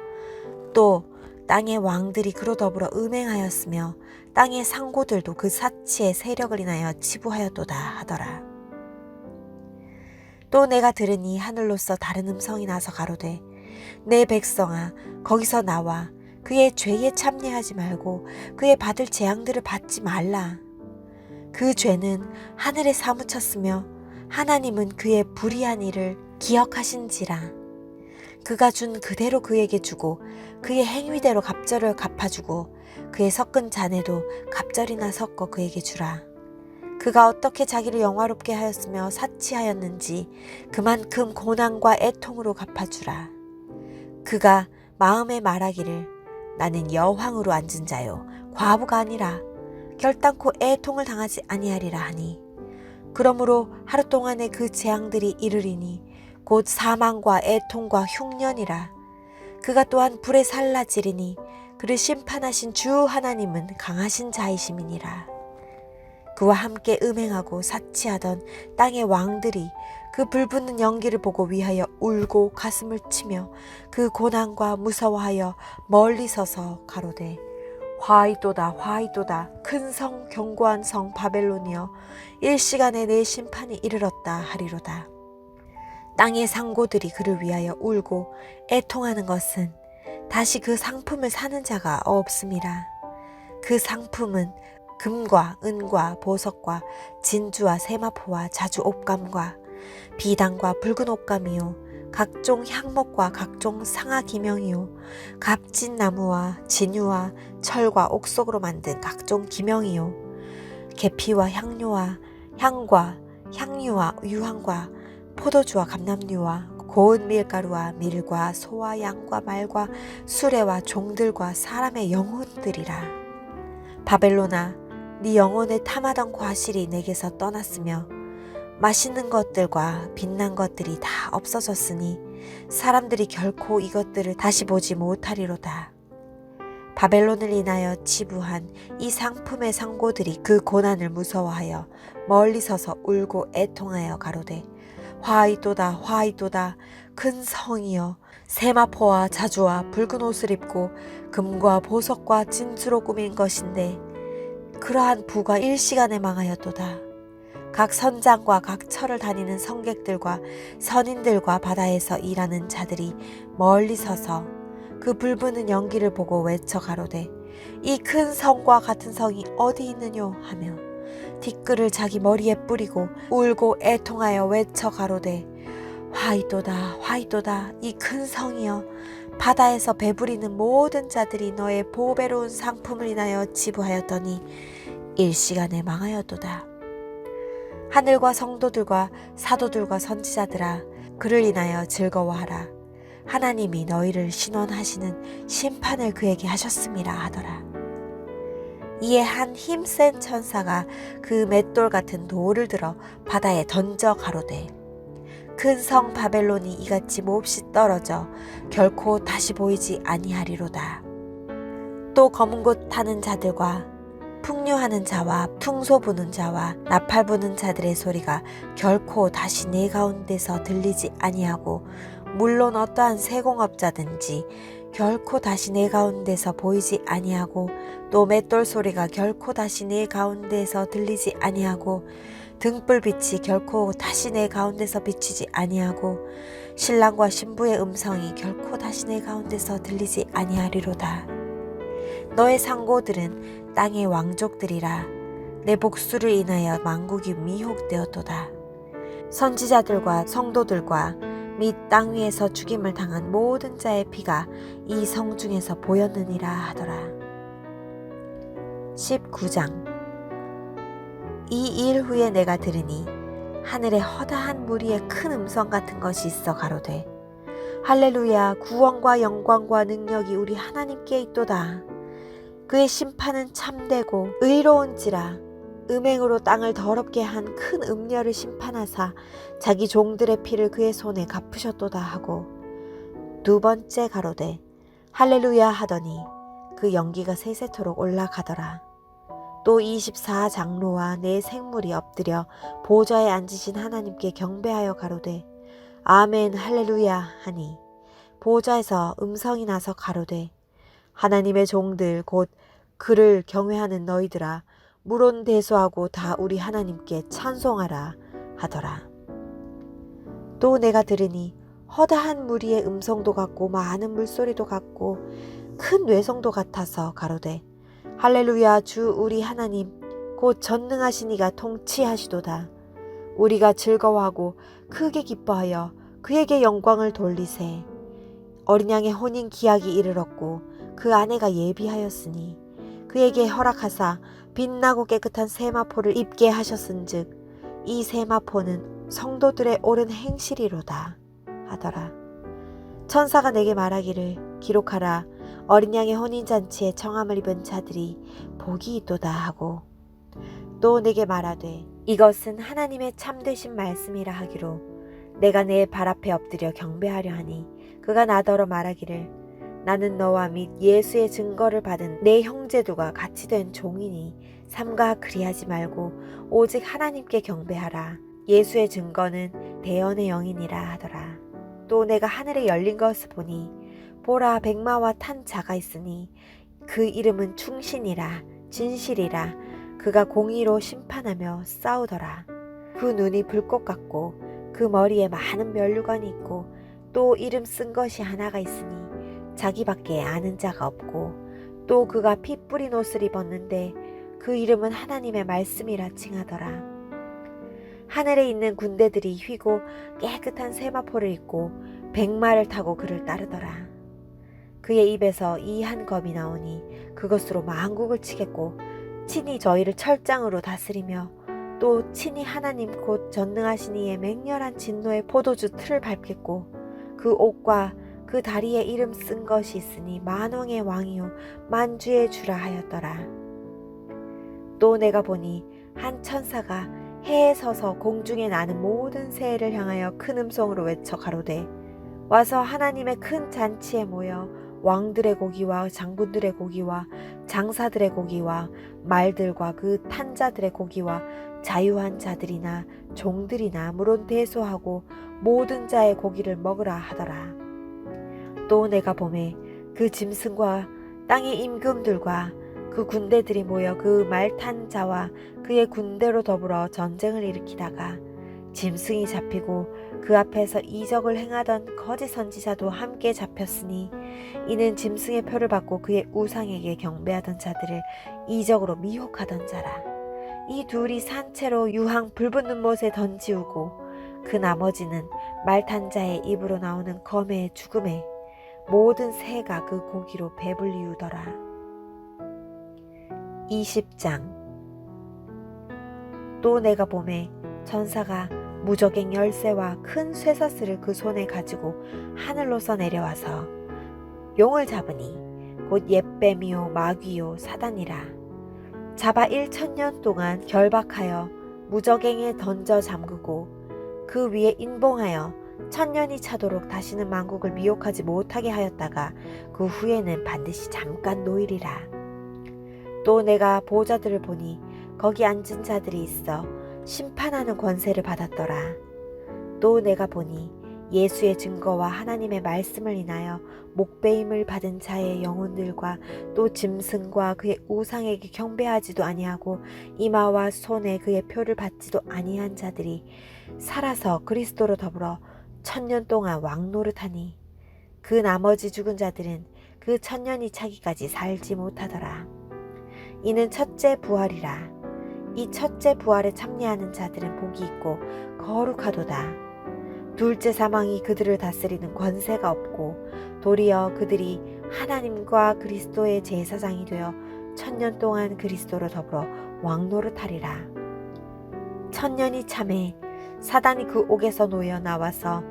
또 땅의 왕들이 그로 더불어 음행하였으며 땅의 상고들도 그 사치의 세력을 인하여 치부하였도다 하더라. 또 내가 들으니 하늘로서 다른 음성이 나서 가로되 내 백성아 거기서 나와 그의 죄에 참여하지 말고 그의 받을 재앙들을 받지 말라. 그 죄는 하늘에 사무쳤으며 하나님은 그의 불의한 일을 기억하신지라. 그가 준 그대로 그에게 주고 그의 행위대로 갑절을 갚아주고 그의 섞은 잔에도 갑절이나 섞어 그에게 주라. 그가 어떻게 자기를 영화롭게 하였으며 사치하였는지 그만큼 고난과 애통으로 갚아주라. 그가 마음에 말하기를 나는 여왕으로 앉은 자요 과부가 아니라 결단코 애통을 당하지 아니하리라 하니 그러므로 하루 동안에 그 재앙들이 이르리니 곧 사망과 애통과 흉년이라. 그가 또한 불에 살라지리니 그를 심판하신 주 하나님은 강하신 자이심이니라. 그와 함께 음행하고 사치하던 땅의 왕들이 그 불붙는 연기를 보고 위하여 울고 가슴을 치며 그 고난과 무서워하여 멀리 서서 가로되 화이도다 화이도다 큰 성 견고한 성 바벨론이여 일시간에 내 심판이 이르렀다 하리로다. 땅의 상고들이 그를 위하여 울고 애통하는 것은 다시 그 상품을 사는 자가 없음이라. 그 상품은 금과 은과 보석과 진주와 세마포와 자주 옥감과 비단과 붉은 옥감이요 각종 향목과 각종 상아 기명이요 값진 나무와 진유와 철과 옥석으로 만든 각종 기명이요 계피와 향료와 향과 향유와 유황과 포도주와 감람류와 고운 밀가루와 밀과 소와 양과 말과 수레와 종들과 사람의 영혼들이라. 바벨론아 네 영혼을 탐하던 과실이 내게서 떠났으며 맛있는 것들과 빛난 것들이 다 없어졌으니 사람들이 결코 이것들을 다시 보지 못하리로다. 바벨론을 인하여 치부한 이 상품의 상고들이 그 고난을 무서워하여 멀리 서서 울고 애통하여 가로되 화이도다 화이도다 큰 성이여 세마포와 자주와 붉은 옷을 입고 금과 보석과 진주로 꾸민 것인데 그러한 부가 일시간에 망하였도다. 각 선장과 각 처를 다니는 성객들과 선인들과 바다에서 일하는 자들이 멀리 서서 그 불부는 연기를 보고 외쳐 가로되 이 큰 성과 같은 성이 어디 있느뇨 하며 티끌을 자기 머리에 뿌리고 울고 애통하여 외쳐 가로되 화이도다 화이도다 이 큰 성이여 바다에서 배부리는 모든 자들이 너의 보배로운 상품을 인하여 지부하였더니 일시간에 망하였도다. 하늘과 성도들과 사도들과 선지자들아 그를 인하여 즐거워하라. 하나님이 너희를 신원하시는 심판을 그에게 하셨음이라 하더라. 이에 한 힘센 천사가 그 맷돌 같은 돌을 들어 바다에 던져 가로되 큰 성 바벨론이 이같이 몹시 떨어져 결코 다시 보이지 아니하리로다. 또 검은 곳 타는 자들과 풍류하는 자와 풍소 부는 자와 나팔 부는 자들의 소리가 결코 다시 내 가운데서 들리지 아니하고 물론 어떠한 세공업자든지 결코 다시 내 가운데서 보이지 아니하고 또 맷돌 소리가 결코 다시 내 가운데서 들리지 아니하고 등불빛이 결코 다시 내 가운데서 비치지 아니하고 신랑과 신부의 음성이 결코 다시 내 가운데서 들리지 아니하리로다. 너의 상고들은 땅의 왕족들이라 내 복수를 인하여 만국이 미혹되었도다. 선지자들과 성도들과 및 땅 위에서 죽임을 당한 모든 자의 피가 이 성 중에서 보였느니라 하더라. 19장. 이 일 후에 내가 들으니 하늘에 허다한 무리의 큰 음성 같은 것이 있어 가로되 할렐루야 구원과 영광과 능력이 우리 하나님께 있도다. 그의 심판은 참되고 의로운지라 음행으로 땅을 더럽게 한 큰 음녀를 심판하사 자기 종들의 피를 그의 손에 갚으셨도다 하고 두 번째 가로되 할렐루야 하더니 그 연기가 세세토록 올라가더라. 또 24장로와 네 생물이 엎드려 보좌에 앉으신 하나님께 경배하여 가로되 아멘 할렐루야 하니 보좌에서 음성이 나서 가로되 하나님의 종들 곧 그를 경외하는 너희들아 물온대소하고 다 우리 하나님께 찬송하라 하더라. 또 내가 들으니 허다한 무리의 음성도 같고 많은 물소리도 같고 큰 외성도 같아서 가로되 할렐루야 주 우리 하나님 곧 전능하신 이가 통치하시도다. 우리가 즐거워하고 크게 기뻐하여 그에게 영광을 돌리세. 어린 양의 혼인 기약이 이르렀고 그 아내가 예비하였으니 그에게 허락하사 빛나고 깨끗한 세마포를 입게 하셨은즉 이 세마포는 성도들의 옳은 행실이로다 하더라. 천사가 내게 말하기를 기록하라. 어린 양의 혼인잔치에 청함을 입은 자들이 복이 있도다 하고 또 내게 말하되 이것은 하나님의 참되신 말씀이라 하기로 내가 내 발 앞에 엎드려 경배하려 하니 그가 나더러 말하기를 나는 너와 및 예수의 증거를 받은 내 형제들과 같이 된 종이니 삼가 그리하지 말고 오직 하나님께 경배하라. 예수의 증거는 대언의 영이니라 하더라. 또 내가 하늘에 열린 것을 보니 보라 백마와 탄 자가 있으니 그 이름은 충신이라 진실이라 그가 공의로 심판하며 싸우더라. 그 눈이 불꽃 같고 그 머리에 많은 면류관이 있고 또 이름 쓴 것이 하나가 있으니 자기밖에 아는 자가 없고 또 그가 피 뿌린 옷을 입었는데 그 이름은 하나님의 말씀이라 칭하더라. 하늘에 있는 군대들이 휘고 깨끗한 세마포를 입고 백마를 타고 그를 따르더라. 그의 입에서 이 한 검이 나오니 그것으로 만국을 치겠고 친히 저희를 철장으로 다스리며 또 친히 하나님 곧 전능하신 이의 맹렬한 진노의 포도주 틀을 밟겠고 그 옷과 그 다리에 이름 쓴 것이 있으니 만왕의 왕이요 만주의 주라 하였더라. 또 내가 보니 한 천사가 해에 서서 공중에 나는 모든 새를 향하여 큰 음성으로 외쳐 가로되 와서 하나님의 큰 잔치에 모여 왕들의 고기와 장군들의 고기와 장사들의 고기와 말들과 그 탄자들의 고기와 자유한 자들이나 종들이나 물론 대소하고 모든 자의 고기를 먹으라 하더라. 또 내가 보매 그 짐승과 땅의 임금들과 그 군대들이 모여 그 말 탄 자와 그의 군대로 더불어 전쟁을 일으키다가 짐승이 잡히고 그 앞에서 이적을 행하던 거짓 선지자도 함께 잡혔으니 이는 짐승의 표를 받고 그의 우상에게 경배하던 자들을 이적으로 미혹하던 자라. 이 둘이 산채로 유황 불붙는 못에 던지우고 그 나머지는 말 탄 자의 입으로 나오는 검의 죽음에 모든 새가 그 고기로 배불리우더라. 20장. 또 내가 보매 천사가 무저갱 열쇠와 큰 쇠사슬을 그 손에 가지고 하늘로서 내려와서 용을 잡으니 곧 옛뱀이요 마귀요 사단이라. 잡아 1000년 동안 결박하여 무저갱에 던져 잠그고 그 위에 인봉하여 1000년이 차도록 다시는 만국을 미혹하지 못하게 하였다가 그 후에는 반드시 잠깐 놓이리라. 또 내가 보좌들을 보니 거기 앉은 자들이 있어 심판하는 권세를 받았더라. 또 내가 보니 예수의 증거와 하나님의 말씀을 인하여 목배임을 받은 자의 영혼들과 또 짐승과 그의 우상에게 경배하지도 아니하고 이마와 손에 그의 표를 받지도 아니한 자들이 살아서 그리스도로 더불어 1000년 동안 왕노릇하니 그 나머지 죽은 자들은 그 1000년이 차기까지 살지 못하더라. 이는 첫째 부활이라. 이 첫째 부활에 참여하는 자들은 복이 있고 거룩하도다. 둘째 사망이 그들을 다스리는 권세가 없고 도리어 그들이 하나님과 그리스도의 제사장이 되어 1000년 동안 그리스도로 더불어 왕노릇하리라. 1000년이 참에 사단이 그 옥에서 놓여 나와서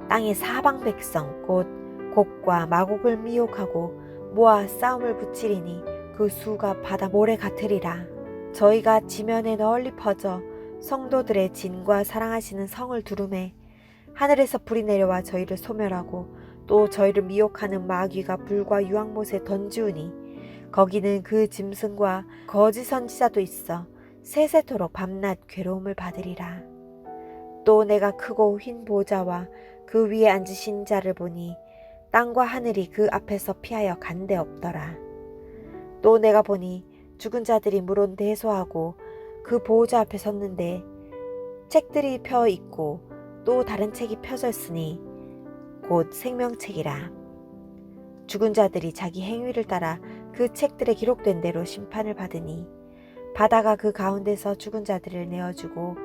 땅의 사방 백성 곧 곡과 마곡을 미혹하고 모아 싸움을 붙이리니 그 수가 바다 모래 같으리라. 저희가 지면에 널리 퍼져 성도들의 진과 사랑하시는 성을 두루매 하늘에서 불이 내려와 저희를 소멸하고 또 저희를 미혹하는 마귀가 불과 유황못에 던지우니 거기는 그 짐승과 거짓 선지자도 있어 세세토록 밤낮 괴로움을 받으리라. 또 내가 크고 흰 보좌와 그 위에 앉으신 자를 보니 땅과 하늘이 그 앞에서 피하여 간데 없더라. 또 내가 보니 죽은 자들이 물론 대소하고 그 보호자 앞에 섰는데 책들이 펴 있고 또 다른 책이 펴져 있으니 곧 생명책이라. 죽은 자들이 자기 행위를 따라 그 책들에 기록된 대로 심판을 받으니 바다가 그 가운데서 죽은 자들을 내어주고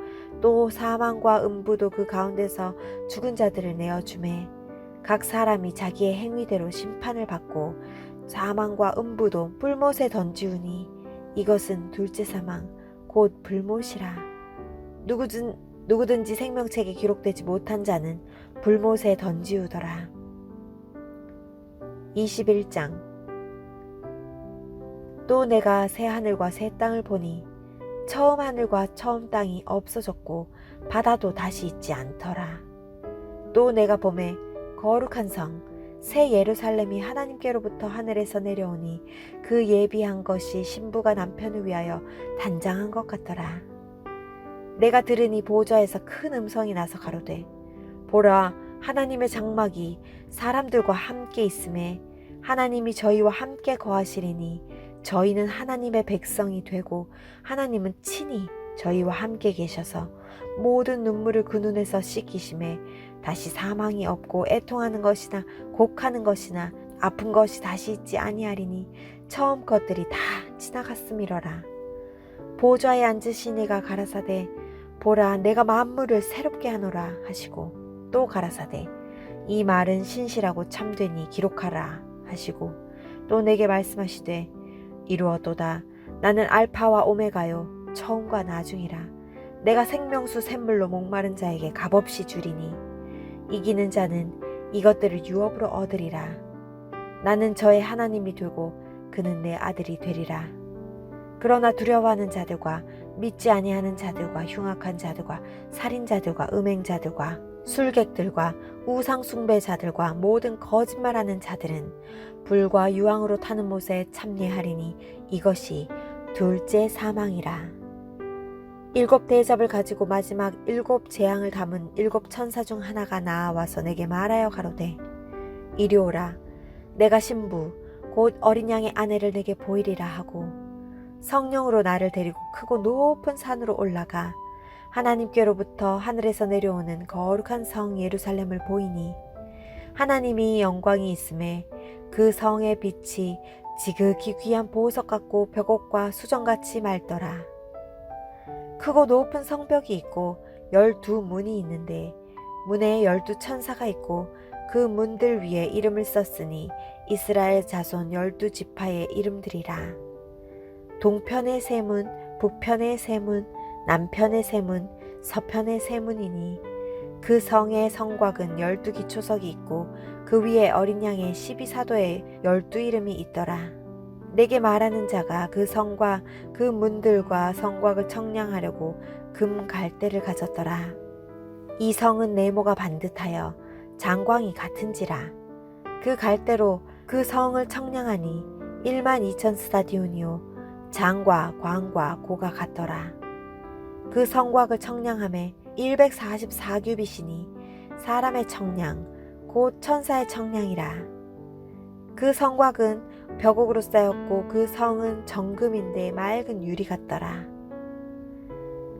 또 사망과 음부도 그 가운데서 죽은 자들을 내어주매 각 사람이 자기의 행위대로 심판을 받고 사망과 음부도 불못에 던지우니 이것은 둘째 사망 곧 불못이라. 누구든지 생명책에 기록되지 못한 자는 불못에 던지우더라. 21장. 또 내가 새 하늘과 새 땅을 보니 처음 하늘과 처음 땅이 없어졌고 바다도 다시 있지 않더라. 또 내가 보매 거룩한 성 새 예루살렘이 하나님께로부터 하늘에서 내려오니 그 예비한 것이 신부가 남편을 위하여 단장한 것 같더라. 내가 들으니 보좌에서 큰 음성이 나서 가로되 보라 하나님의 장막이 사람들과 함께 있음에 하나님이 저희와 함께 거하시리니 저희는 하나님의 백성이 되고 하나님은 친히 저희와 함께 계셔서 모든 눈물을 그 눈에서 씻기심에 다시 사망이 없고 애통하는 것이나 곡하는 것이나 아픈 것이 다시 있지 아니하리니 처음 것들이 다 지나갔음이러라. 보좌에 앉으신 이가 가라사대 보라 내가 만물을 새롭게 하노라 하시고 또 가라사대 이 말은 신실하고 참되니 기록하라 하시고 또 내게 말씀하시되 이루어도다. 나는 알파와 오메가요 처음과 나중이라. 내가 생명수 샘물로 목마른 자에게 값없이 주리니 이기는 자는 이것들을 유업으로 얻으리라. 나는 저의 하나님이 되고 그는 내 아들이 되리라. 그러나 두려워하는 자들과 믿지 아니하는 자들과 흉악한 자들과 살인자들과 음행자들과 술객들과 우상숭배자들과 모든 거짓말하는 자들은 불과 유황으로 타는 못에 참여하리니 이것이 둘째 사망이라. 7 대접을 가지고 마지막 7 재앙을 담은 7 천사 중 하나가 나와서 내게 말하여 가로되 이리 오라. 내가 신부 곧 어린 양의 아내를 내게 보이리라 하고 성령으로 나를 데리고 크고 높은 산으로 올라가 하나님께로부터 하늘에서 내려오는 거룩한 성 예루살렘을 보이니 하나님이 영광이 있음에 그 성의 빛이 지극히 귀한 보석 같고 벽옥과 수정같이 맑더라. 크고 높은 성벽이 있고 12문이 있는데 문에 12천사가 있고 그 문들 위에 이름을 썼으니 이스라엘 자손 12지파의 이름들이라. 동편의 세 문, 북편의 세 문, 남편의 세 문, 서편의 세 문이니 그 성의 성곽은 12기초석이 있고 그 위에 어린 양의 12사도의 12이름이 있더라. 내게 말하는 자가 그 성과 그 문들과 성곽을 청량하려고 금 갈대를 가졌더라. 이 성은 네모가 반듯하여 장광이 같은지라. 그 갈대로 그 성을 청량하니 12,000 스타디온이요 장과 광과 고가 같더라. 그 성곽을 청량함에 144규빗이니 사람의 청량 곧 천사의 청량이라. 그 성곽은 벽옥으로 쌓였고 그 성은 정금인데 맑은 유리 같더라.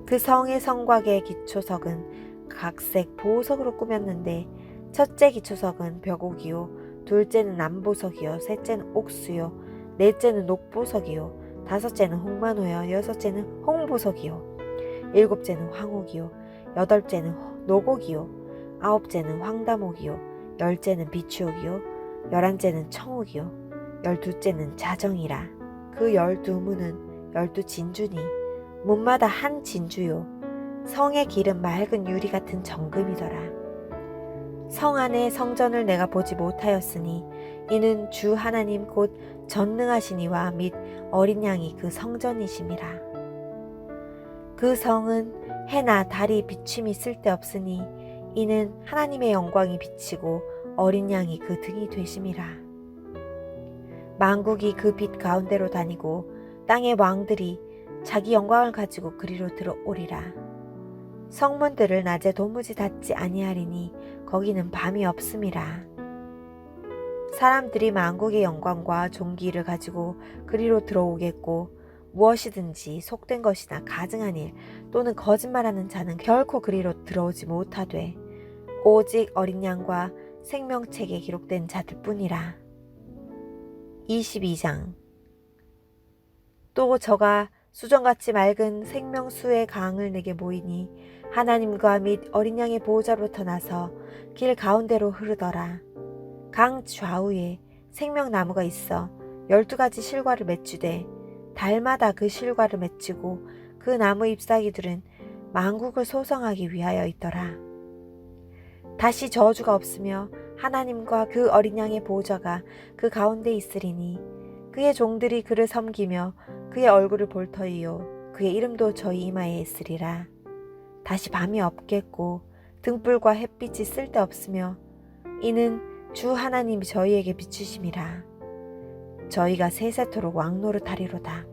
그 성의 성곽의 기초석은 각색 보석으로 꾸몄는데 첫째 기초석은 벽옥이요 둘째는 남보석이요 셋째는 옥수요 넷째는 녹보석이요 다섯째는 홍마노요 여섯째는 홍보석이요 일곱째는 황옥이요 여덟째는 노곡이요 아홉째는 황다목이요 열째는 비추옥이요 열한째는 청옥이요 열두째는 자정이라. 그 12문은 12진주니 문마다 한 진주요 성의 길은 맑은 유리 같은 정금이더라. 성 안에 성전을 내가 보지 못하였으니 이는 주 하나님 곧 전능하시니와 및 어린 양이 그 성전이심이라. 그 성은 해나 달이 비춤이 쓸데없으니 이는 하나님의 영광이 비치고 어린 양이 그 등이 되심이라. 만국이 그 빛 가운데로 다니고 땅의 왕들이 자기 영광을 가지고 그리로 들어오리라. 성문들을 낮에 도무지 닫지 아니하리니 거기는 밤이 없음이라. 사람들이 만국의 영광과 존귀를 가지고 그리로 들어오겠고 무엇이든지 속된 것이나 가증한 일 또는 거짓말하는 자는 결코 그리로 들어오지 못하되 오직 어린 양과 생명책에 기록된 자들 뿐이라. 22장. 또 저가 수정같이 맑은 생명수의 강을 내게 보이니 하나님과 및 어린 양의 보호자로부터 나서 길 가운데로 흐르더라. 강 좌우에 생명나무가 있어 12가지 실과를 맺추되 달마다 그 실과를 맺히고 그 나무 잎사귀들은 만국을 소성하기 위하여 있더라. 다시 저주가 없으며 하나님과 그 어린 양의 보호자가 그 가운데 있으리니 그의 종들이 그를 섬기며 그의 얼굴을 볼 터이요 그의 이름도 저희 이마에 있으리라. 다시 밤이 없겠고 등불과 햇빛이 쓸데없으며 이는 주 하나님이 저희에게 비추심이라. 저희가 세세토록 왕노릇하리로다.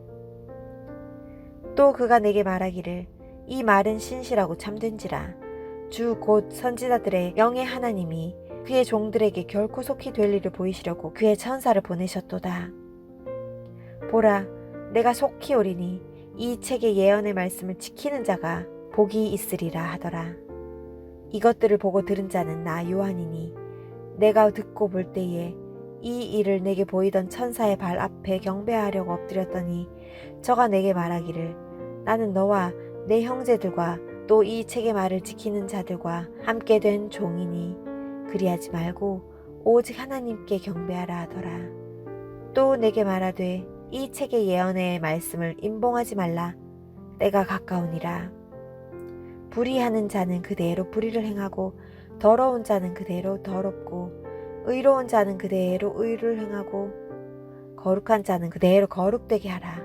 또 그가 내게 말하기를 이 말은 신실하고 참된지라. 주 곧 선지자들의 영의 하나님이 그의 종들에게 결코 속히 될 일을 보이시려고 그의 천사를 보내셨도다. 보라, 내가 속히 오리니 이 책의 예언의 말씀을 지키는 자가 복이 있으리라 하더라. 이것들을 보고 들은 자는 나 요한이니 내가 듣고 볼 때에 이 일을 내게 보이던 천사의 발 앞에 경배하려고 엎드렸더니 저가 내게 말하기를 나는 너와 내 형제들과 또 이 책의 말을 지키는 자들과 함께 된 종이니 그리하지 말고 오직 하나님께 경배하라 하더라. 또 내게 말하되 이 책의 예언의 말씀을 임봉하지 말라. 때가 가까우니라. 불의하는 자는 그대로 불의를 행하고 더러운 자는 그대로 더럽고 의로운 자는 그대로 의를 행하고 거룩한 자는 그대로 거룩되게 하라.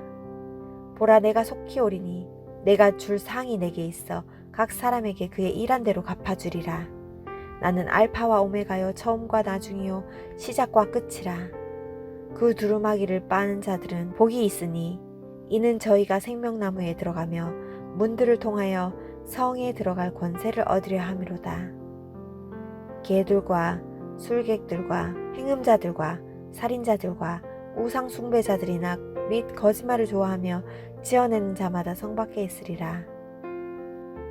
보라, 내가 속히 오리니 내가 줄 상이 내게 있어 각 사람에게 그의 일한 대로 갚아주리라. 나는 알파와 오메가요 처음과 나중이요 시작과 끝이라. 그 두루마기를 빠는 자들은 복이 있으니 이는 저희가 생명나무에 들어가며 문들을 통하여 성에 들어갈 권세를 얻으려 함이로다. 개들과 술객들과 행음자들과 살인자들과 우상 숭배자들이나 및 거짓말을 좋아하며 지어내는 자마다 성밖에 있으리라.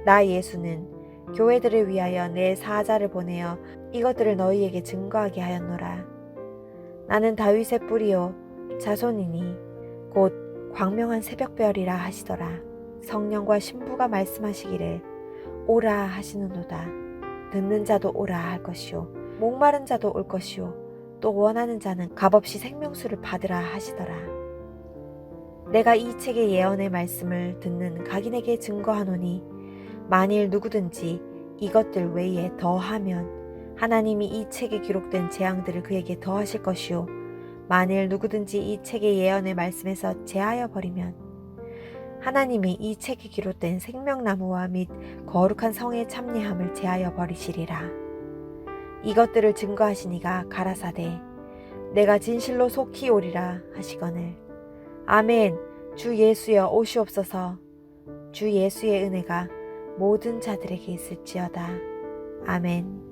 나 예수는 교회들을 위하여 내 사자를 보내어 이것들을 너희에게 증거하게 하였노라. 나는 다윗의 뿌리요 자손이니 곧 광명한 새벽별이라 하시더라. 성령과 신부가 말씀하시기를 오라 하시는도다. 듣는 자도 오라 할 것이요 목마른 자도 올 것이요 또 원하는 자는 값없이 생명수를 받으라 하시더라. 내가 이 책의 예언의 말씀을 듣는 각인에게 증거하노니 만일 누구든지 이것들 외에 더하면 하나님이 이 책에 기록된 재앙들을 그에게 더하실 것이요 만일 누구든지 이 책의 예언의 말씀에서 제하여 버리면 하나님이 이 책에 기록된 생명나무와 및 거룩한 성의 참여함을 제하여 버리시리라. 이것들을 증거하시니가 가라사대 내가 진실로 속히 오리라 하시거늘 아멘. 주 예수여 오시옵소서. 주 예수의 은혜가 모든 자들에게 있을지어다. 아멘.